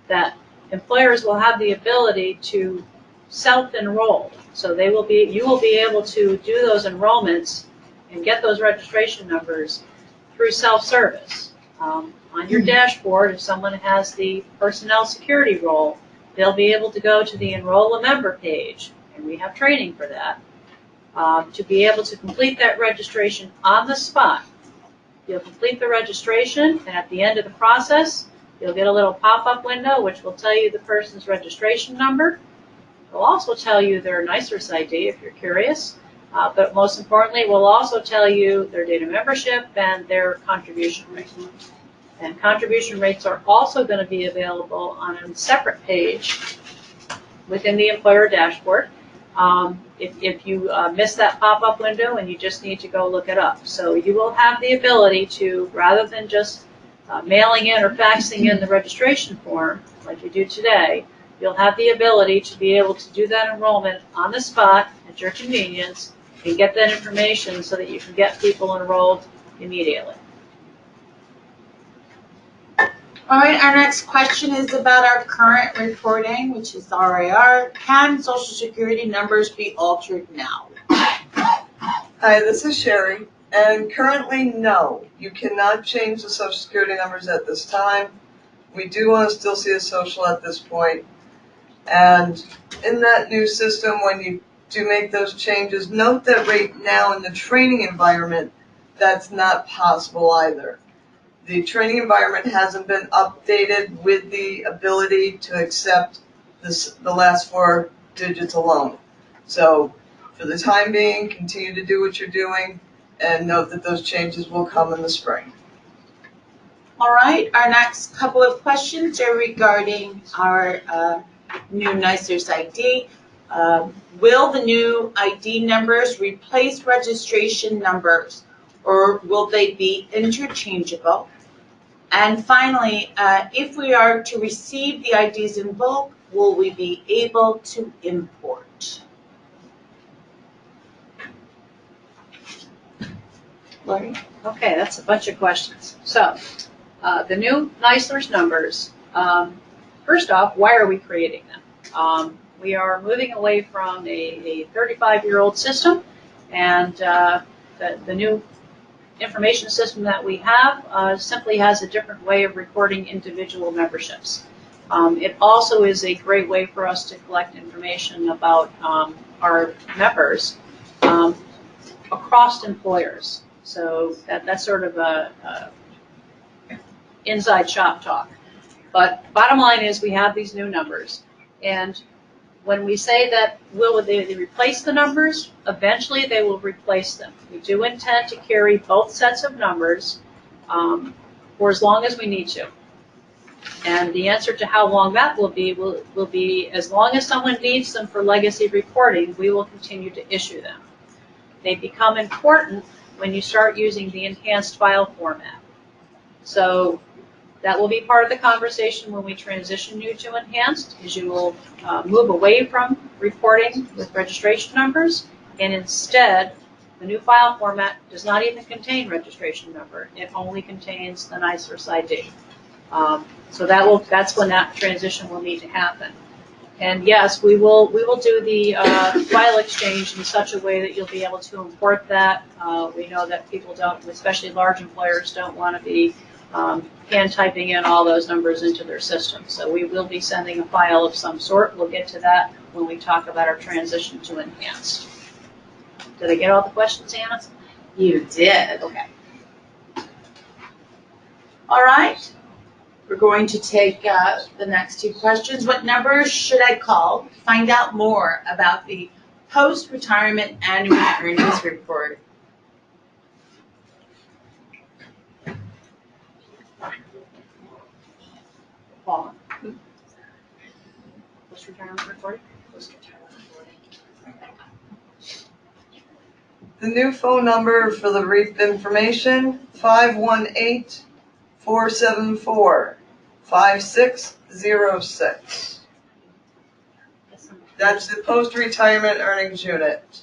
that employers will have the ability to self-enroll. So you will be able to do those enrollments and get those registration numbers through self-service. On your dashboard, if someone has the personnel security role, they'll be able to go to the Enroll a Member page, and we have training for that, to be able to complete that registration on the spot. You'll complete the registration, and at the end of the process, you'll get a little pop-up window which will tell you the person's registration number. We'll also tell you their NYSLRS ID if you're curious, but most importantly, we'll also tell you their date of membership and their contribution rate. And contribution rates are also going to be available on a separate page within the employer dashboard. If you miss that pop-up window and you just need to go look it up. So you will have the ability to, rather than just mailing in or faxing in the registration form like you do today, you'll have the ability to be able to do that enrollment on the spot at your convenience and get that information so that you can get people enrolled immediately. All right, our next question is about our current reporting, which is RAR. Can Social Security numbers be altered now? Hi, this is Sherry, and currently, no. You cannot change the Social Security numbers at this time. We do want to still see a social at this point. And in that new system, when you do make those changes, note that right now in the training environment, that's not possible either. The training environment hasn't been updated with the ability to accept the last 4 digits alone. So for the time being, continue to do what you're doing and note that those changes will come in the spring. All right, our next couple of questions are regarding our new NYSLRS ID. Will the new ID numbers replace registration numbers, or will they be interchangeable? And finally, if we are to receive the IDs in bulk, will we be able to import? Lori? Okay, that's a bunch of questions. So, the new NYSLRS numbers, first off, why are we creating them? We are moving away from a 35-year-old system, and the new information system that we have simply has a different way of recording individual memberships. It also is a great way for us to collect information about our members across employers. So that's sort of a inside shop talk. But bottom line is we have these new numbers. And when we say that will they replace the numbers, eventually they will replace them. We do intend to carry both sets of numbers for as long as we need to. And the answer to how long that will be as long as someone needs them for legacy reporting, we will continue to issue them. They become important when you start using the enhanced file format. So that will be part of the conversation when we transition you to enhanced, is you will move away from reporting with registration numbers, and instead, the new file format does not even contain registration number. It only contains the NYSLRS ID. So that's when that transition will need to happen. And yes, we will do the file exchange in such a way that you'll be able to import that. We know that people don't, especially large employers, don't want to be hand typing in all those numbers into their system. So we will be sending a file of some sort. We'll get to that when we talk about our transition to enhanced. Did I get all the questions, Anna? You did. Okay. All right. We're going to take the next 2 questions. What numbers should I call to find out more about the post-retirement annual earnings report? Paul. Post-retirement reporting? The new phone number for the brief information, 518-474-5606. That's the post-retirement earnings unit.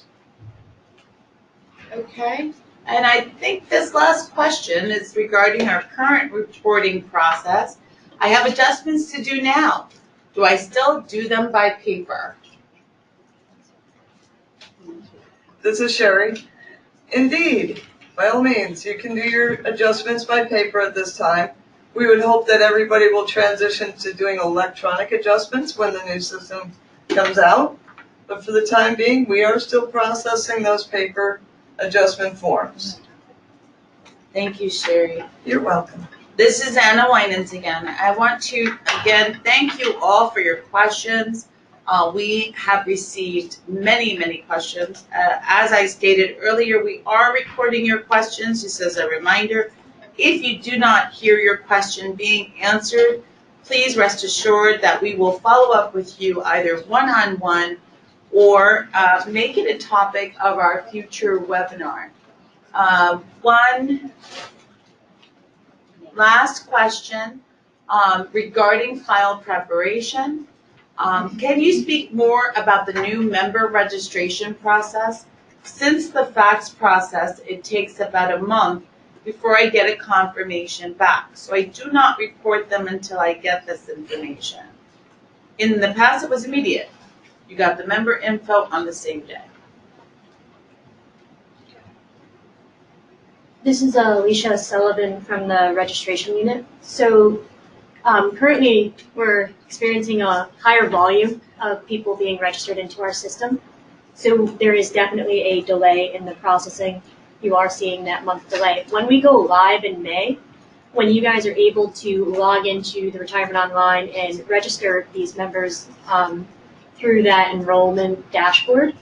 Okay. And I think this last question is regarding our current reporting process. I have adjustments to do now. Do I still do them by paper? This is Sherry. Indeed, by all means, you can do your adjustments by paper at this time. We would hope that everybody will transition to doing electronic adjustments when the new system comes out. But for the time being, we are still processing those paper adjustment forms. Thank you, Sherry. You're welcome. This is Anna Winans again. I want to, again, thank you all for your questions. We have received many, many questions. As I stated earlier, we are recording your questions, just as a reminder. If you do not hear your question being answered, please rest assured that we will follow up with you either one-on-one or make it a topic of our future webinar. One last question regarding file preparation. Can you speak more about the new member registration process? Since the fax process, it takes about a month before I get a confirmation back. So I do not report them until I get this information. In the past, it was immediate. You got the member info on the same day. This is Alicia Sullivan from the registration unit. So currently we're experiencing a higher volume of people being registered into our system. So there is definitely a delay in the processing. You are seeing that month delay. When we go live in May, when you guys are able to log into the Retirement Online and register these members through that enrollment dashboard,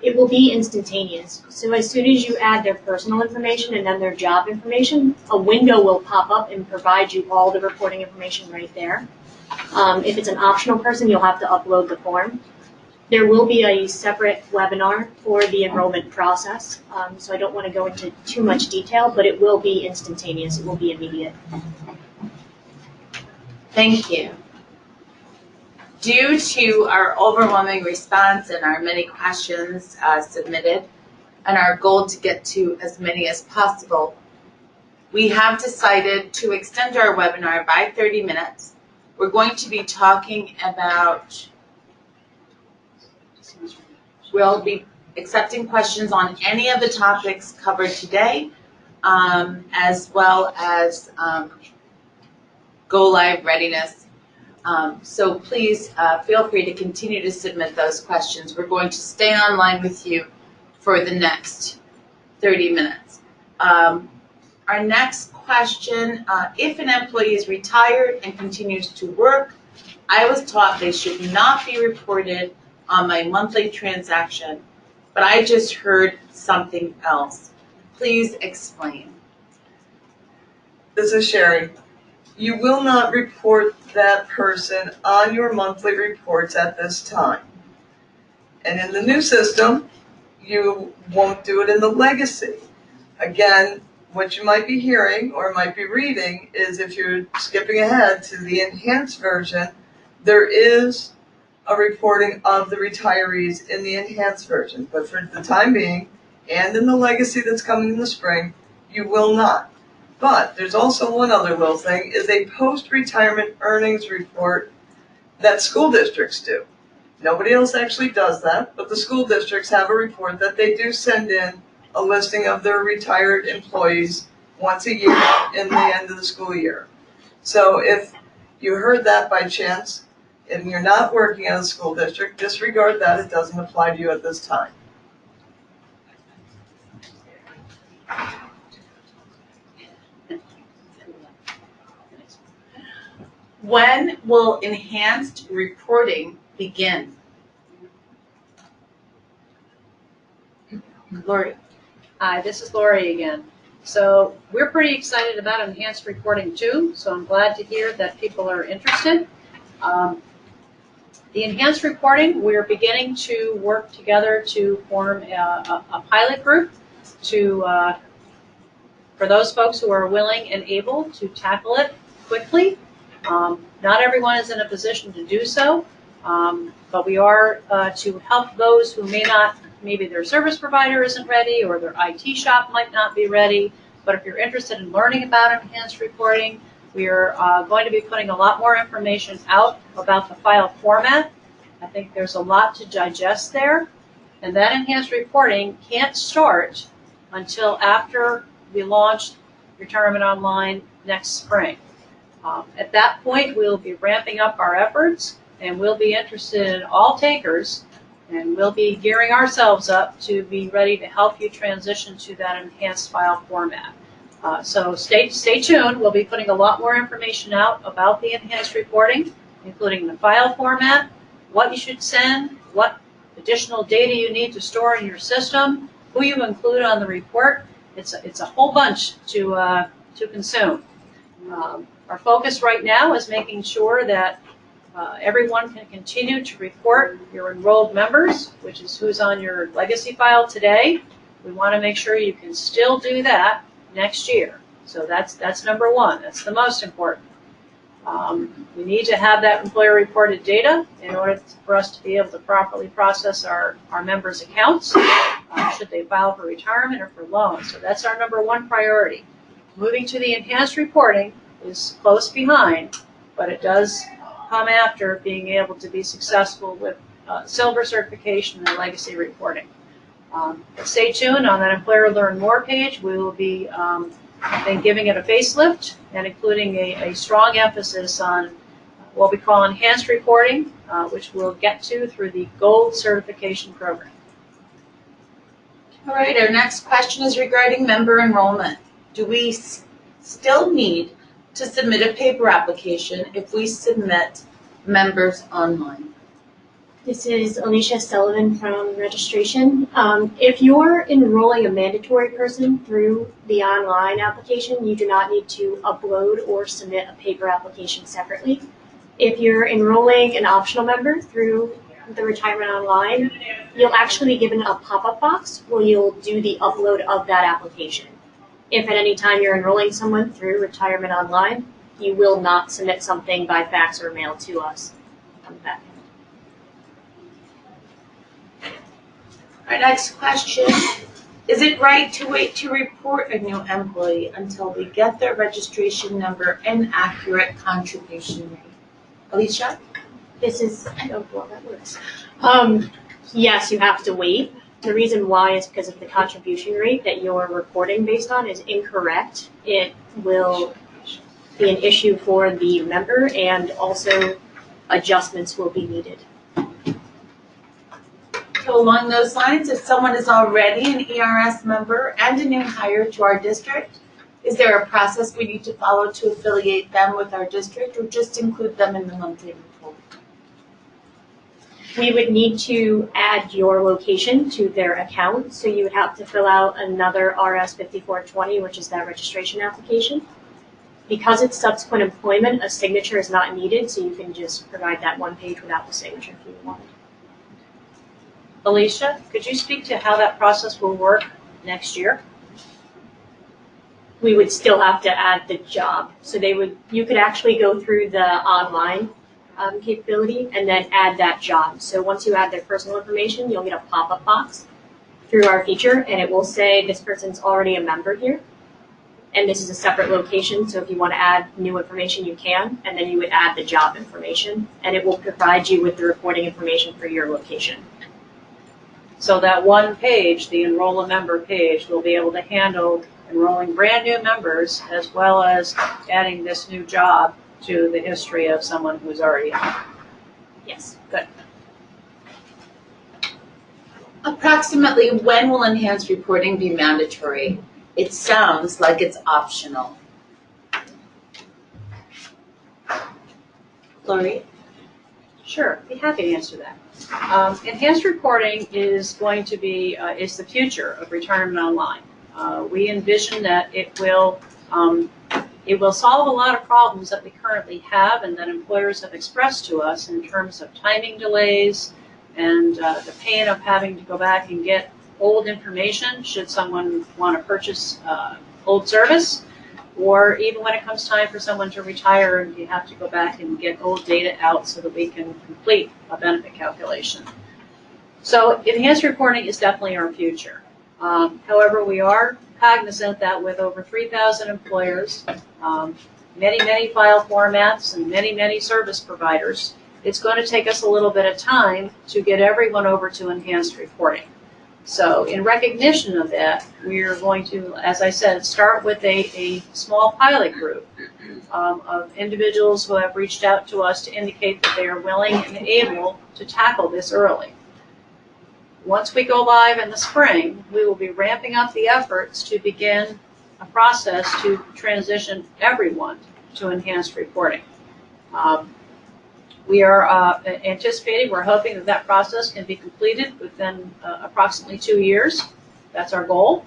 it will be instantaneous. So as soon as you add their personal information and then their job information, a window will pop up and provide you all the reporting information right there. If it's an optional person, you'll have to upload the form. There will be a separate webinar for the enrollment process, so I don't want to go into too much detail, but it will be instantaneous. It will be immediate. Thank you. Due to our overwhelming response and our many questions submitted and our goal to get to as many as possible, we have decided to extend our webinar by 30 minutes. We're going to be talking about, we'll be accepting questions on any of the topics covered today, as well as go live readiness. So please feel free to continue to submit those questions. We're going to stay online with you for the next 30 minutes. Our next question, if an employee is retired and continues to work, I was taught they should not be reported on my monthly transaction, but I just heard something else. Please explain. This is Sherry. You will not report that person on your monthly reports at this time. And in the new system, you won't do it in the legacy. Again, what you might be hearing or might be reading is if you're skipping ahead to the enhanced version, there is a reporting of the retirees in the enhanced version. But for the time being, and in the legacy that's coming in the spring, you will not. But there's also one other little thing, is a post-retirement earnings report that school districts do. Nobody else actually does that, but the school districts have a report that they do send in a listing of their retired employees once a year in the end of the school year. So if you heard that by chance and you're not working at a school district, disregard that. It doesn't apply to you at this time. When will enhanced reporting begin? Lori. Hi, this is Lori again. So we're pretty excited about enhanced reporting too, so I'm glad to hear that people are interested. The enhanced reporting, we're beginning to work together to form a pilot group to for those folks who are willing and able to tackle it quickly. Not everyone is in a position to do so, but we are to help those who may not, maybe their service provider isn't ready or their IT shop might not be ready. But if you're interested in learning about enhanced reporting, we are going to be putting a lot more information out about the file format. I think there's a lot to digest there. And that enhanced reporting can't start until after we launch Retirement Online next spring. At that point, we'll be ramping up our efforts, and we'll be interested in all takers, and we'll be gearing ourselves up to be ready to help you transition to that enhanced file format. So stay tuned. We'll be putting a lot more information out about the enhanced reporting, including the file format, what you should send, what additional data you need to store in your system, who you include on the report. It's a whole bunch to consume. Our focus right now is making sure that everyone can continue to report your enrolled members, which is who's on your legacy file today. We want to make sure you can still do that next year. So that's number one. That's the most important. We need to have that employer reported data in order for us to be able to properly process our members' accounts, should they file for retirement or for loans. So that's our number one priority. Moving to the enhanced reporting is close behind, but it does come after being able to be successful with silver certification and legacy reporting. But stay tuned on that Employer Learn More page. We will be giving it a facelift and including a strong emphasis on what we call enhanced reporting, which we'll get to through the Gold certification program. All right, our next question is regarding member enrollment. Do we still need to submit a paper application if we submit members online? This is Alicia Sullivan from registration. If you're enrolling a mandatory person through the online application, you do not need to upload or submit a paper application separately. If you're enrolling an optional member through the Retirement Online, you'll actually be given a pop-up box where you'll do the upload of that application. If at any time you're enrolling someone through Retirement Online, you will not submit something by fax or mail to us on the back end. Our next question, is it right to wait to report a new employee until we get their registration number and accurate contribution rate? Alicia? This is, I don't know how that works. Yes, you have to wait. The reason why is because if the contribution rate that you're reporting based on is incorrect, it will be an issue for the member and also adjustments will be needed. So along those lines, if someone is already an ERS member and a new hire to our district, is there a process we need to follow to affiliate them with our district or just include them in the monthly report? We would need to add your location to their account, so you would have to fill out another RS 5420, which is that registration application. Because it's subsequent employment, a signature is not needed, so you can just provide that one page without the signature if you want. Alicia, could you speak to how that process will work next year? We would still have to add the job. So you could actually go through the online capability and then add that job. So once you add their personal information, you'll get a pop-up box through our feature and it will say this person's already a member here. And this is a separate location, so if you want to add new information, you can, and then you would add the job information, and it will provide you with the reporting information for your location. So that one page, the Enroll a Member page, will be able to handle enrolling brand new members as well as adding this new job to the history of someone who's already on. Yes. Good. Approximately when will enhanced reporting be mandatory? It sounds like it's optional. Lori? Sure, be happy to answer that. Enhanced reporting is going to be is the future of Retirement Online. We envision that it will solve a lot of problems that we currently have and that employers have expressed to us in terms of timing delays and the pain of having to go back and get old information should someone want to purchase old service, or even when it comes time for someone to retire and you have to go back and get old data out so that we can complete a benefit calculation. So enhanced reporting is definitely our future. However, we are cognizant that with over 3,000 employers, many file formats and many service providers, it's going to take us a little bit of time to get everyone over to enhanced reporting. So in recognition of that, we're going to, as I said, start with a small pilot group of individuals who have reached out to us to indicate that they are willing and able to tackle this early. Once we go live in the spring, we will be ramping up the efforts to begin a process to transition everyone to enhanced reporting. We are anticipating, we're hoping that that process can be completed within approximately 2 years. That's our goal.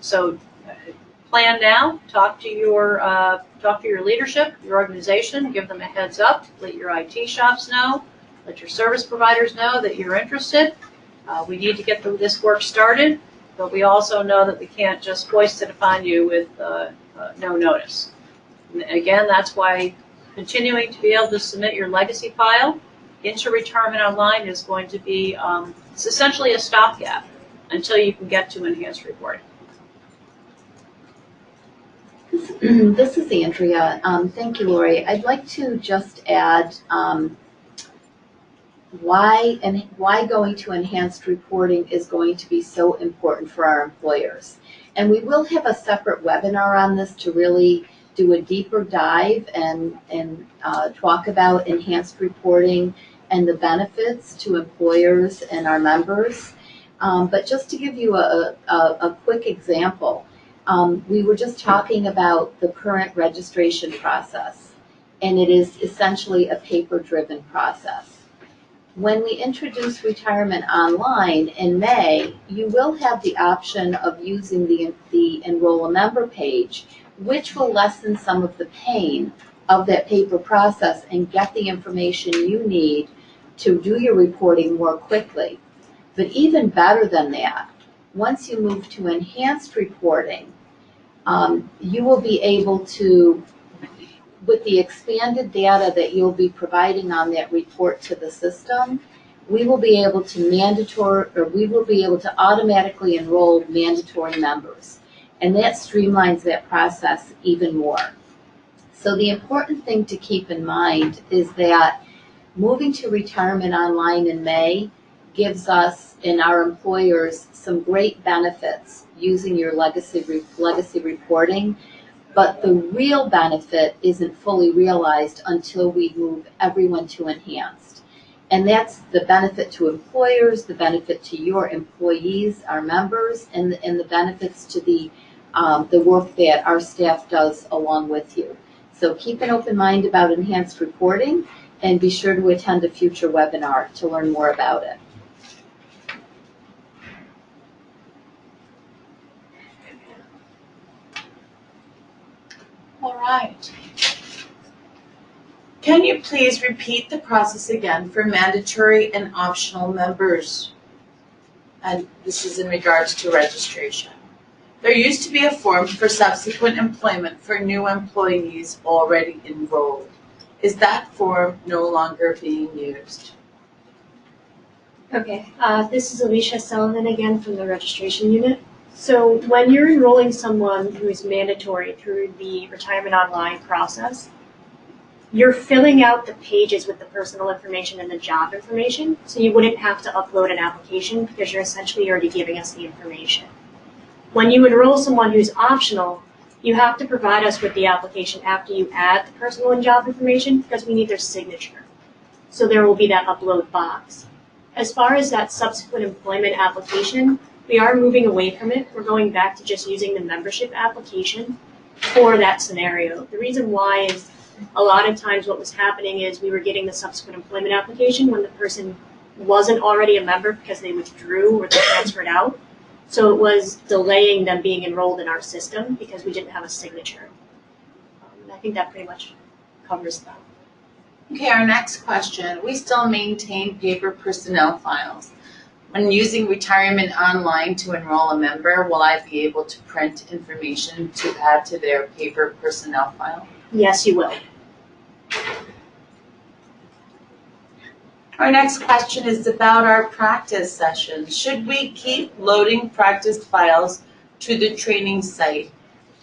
So plan now, talk to your leadership, your organization, give them a heads up, let your IT shops know, let your service providers know that you're interested. We need to get this work started, but we also know that we can't just hoist it upon you with no notice. And again, that's why continuing to be able to submit your legacy file into Retirement Online is going to be, it's essentially a stopgap until you can get to enhanced reporting. This is Andrea. Thank you, Lori. I'd like to just add why going to enhanced reporting is going to be so important for our employers. And we will have a separate webinar on this to really do a deeper dive and talk about enhanced reporting and the benefits to employers and our members. But just to give you a quick example, we were just talking about the current registration process, and it is essentially a paper-driven process. When we introduce Retirement Online in May, you will have the option of using the Enroll a Member page, which will lessen some of the pain of that paper process and get the information you need to do your reporting more quickly. But even better than that, once you move to enhanced reporting, you will be able to, with the expanded data that you'll be providing on that report to the system, we will be able to automatically enroll mandatory members. And that streamlines that process even more. So the important thing to keep in mind is that moving to Retirement Online in May gives us and our employers some great benefits using your legacy reporting. But the real benefit isn't fully realized until we move everyone to enhanced. And that's the benefit to employers, the benefit to your employees, our members, and the benefits to the work that our staff does along with you. So keep an open mind about enhanced reporting and be sure to attend a future webinar to learn more about it. All right. Can you please repeat the process again for mandatory and optional members? And this is in regards to registration. There used to be a form for subsequent employment for new employees already enrolled. Is that form no longer being used? Okay, this is Alicia Sullivan again from the registration unit. So when you're enrolling someone who is mandatory through the Retirement Online process, you're filling out the pages with the personal information and the job information, so you wouldn't have to upload an application because you're essentially already giving us the information. When you enroll someone who's optional, you have to provide us with the application after you add the personal and job information because we need their signature. So there will be that upload box. As far as that subsequent employment application, we are moving away from it. We're going back to just using the membership application for that scenario. The reason why is a lot of times what was happening is we were getting the subsequent employment application when the person wasn't already a member because they withdrew or they transferred out. So it was delaying them being enrolled in our system because we didn't have a signature. I think that pretty much covers that. Okay, our next question. We still maintain paper personnel files. When using Retirement Online to enroll a member, will I be able to print information to add to their paper personnel file? Yes, you will. Our next question is about our practice sessions. Should we keep loading practice files to the training site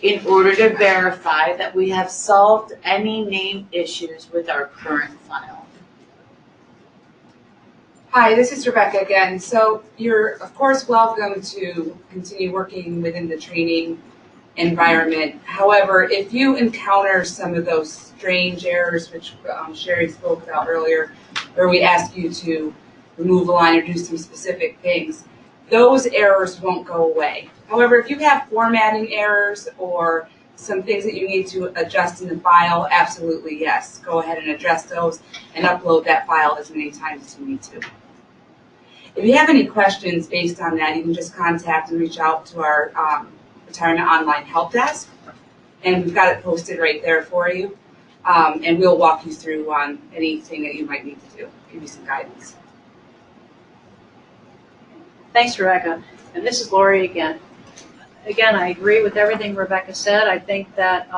in order to verify that we have solved any name issues with our current file? Hi, this is Rebecca again. So you're, of course, welcome to continue working within the training environment. However, if you encounter some of those strange errors, which Sherry spoke about earlier, where we ask you to remove a line or do some specific things, those errors won't go away. However, if you have formatting errors or some things that you need to adjust in the file, absolutely yes. Go ahead and adjust those and upload that file as many times as you need to. If you have any questions based on that, you can just contact and reach out to our Retirement Online Help Desk, and we've got it posted right there for you. And we'll walk you through on anything that you might need to do, give you some guidance. Thanks, Rebecca. And this is Lori again. Again, I agree with everything Rebecca said. I think that,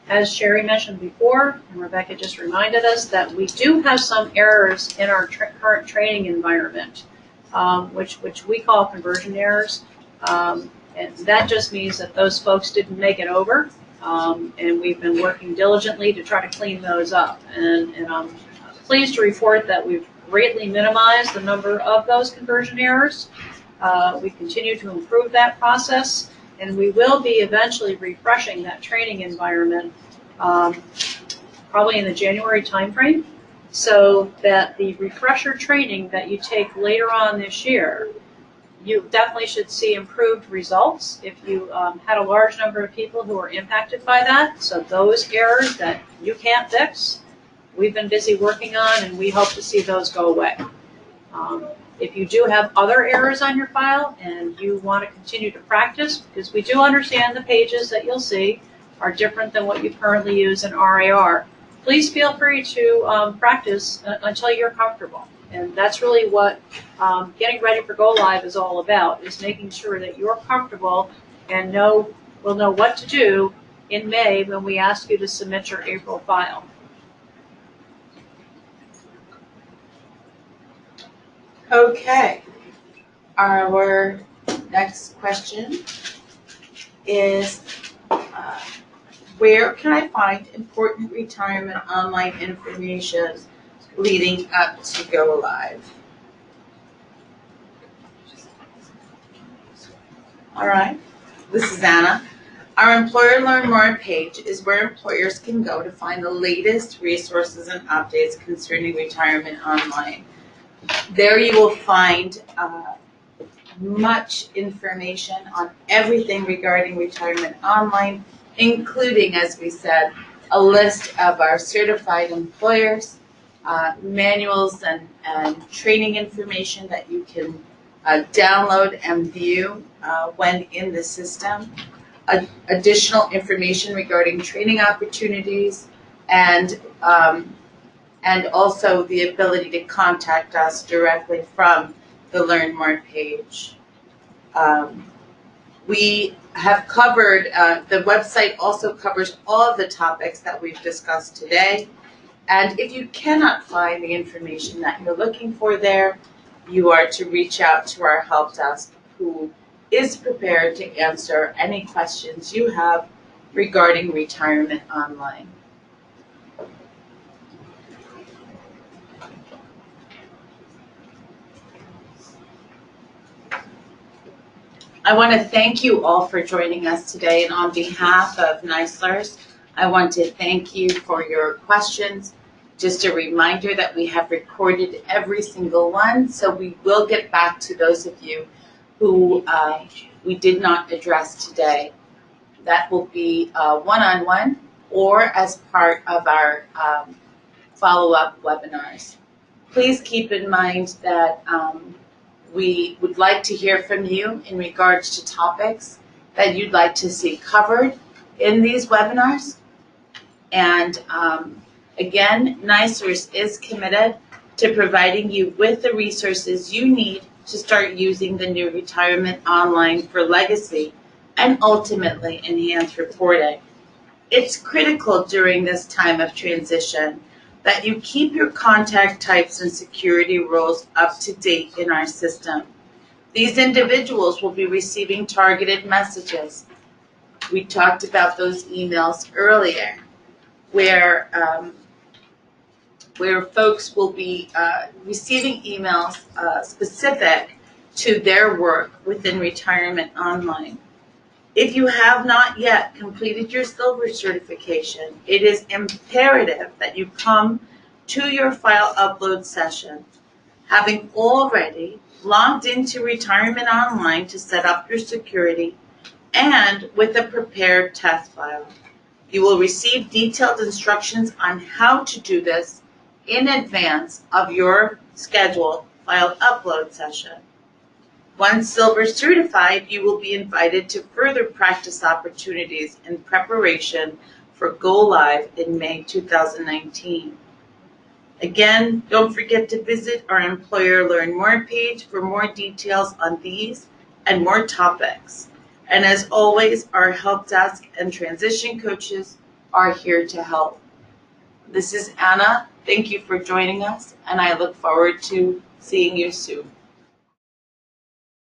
as Sherry mentioned before, and Rebecca just reminded us, that we do have some errors in our current training environment, which we call conversion errors. And that just means that those folks didn't make it over. And we've been working diligently to try to clean those up. And I'm pleased to report that we've greatly minimized the number of those conversion errors. We continue to improve that process, and we will be eventually refreshing that training environment probably in the January timeframe, so that the refresher training that you take later on this year, you definitely should see improved results if you had a large number of people who were impacted by that. So those errors that you can't fix, we've been busy working on, and we hope to see those go away. If you do have other errors on your file and you want to continue to practice, because we do understand the pages that you'll see are different than what you currently use in RAR, please feel free to practice until you're comfortable. And that's really what getting ready for Go Live is all about, is making sure that you're comfortable and will know what to do in May when we ask you to submit your April file. Okay, our next question is, where can I find important retirement online information leading up to Go Live? All right, this is Anna. Our Employer Learn More page is where employers can go to find the latest resources and updates concerning retirement online. There you will find much information on everything regarding retirement online, including, as we said, a list of our certified employers, manuals and training information that you can download and view when in the system, additional information regarding training opportunities, and also the ability to contact us directly from the Learn More page. We have covered, the website also covers all of the topics that we've discussed today. And if you cannot find the information that you're looking for there, you are to reach out to our help desk, who is prepared to answer any questions you have regarding retirement online. I want to thank you all for joining us today, and on behalf of NYSLRS, I want to thank you for your questions. Just a reminder that we have recorded every single one, so we will get back to those of you who we did not address today. That will be one-on-one or as part of our follow-up webinars. Please keep in mind that we would like to hear from you in regards to topics that you'd like to see covered in these webinars. And again, NYSLRS is committed to providing you with the resources you need to start using the new Retirement Online for legacy and ultimately enhanced reporting. It's critical during this time of transition that you keep your contact types and security roles up to date in our system. These individuals will be receiving targeted messages. We talked about those emails earlier, where folks will be receiving emails specific to their work within Retirement Online. If you have not yet completed your Silver certification, it is imperative that you come to your file upload session. Having already logged into Retirement Online to set up your security, and with a prepared test file. You will receive detailed instructions on how to do this in advance of your scheduled file upload session. Once Silver certified, you will be invited to further practice opportunities in preparation for Go Live in May 2019. Again, don't forget to visit our Employer Learn More page for more details on these and more topics. And as always, our help desk and transition coaches are here to help. This is Anna. Thank you for joining us, and I look forward to seeing you soon.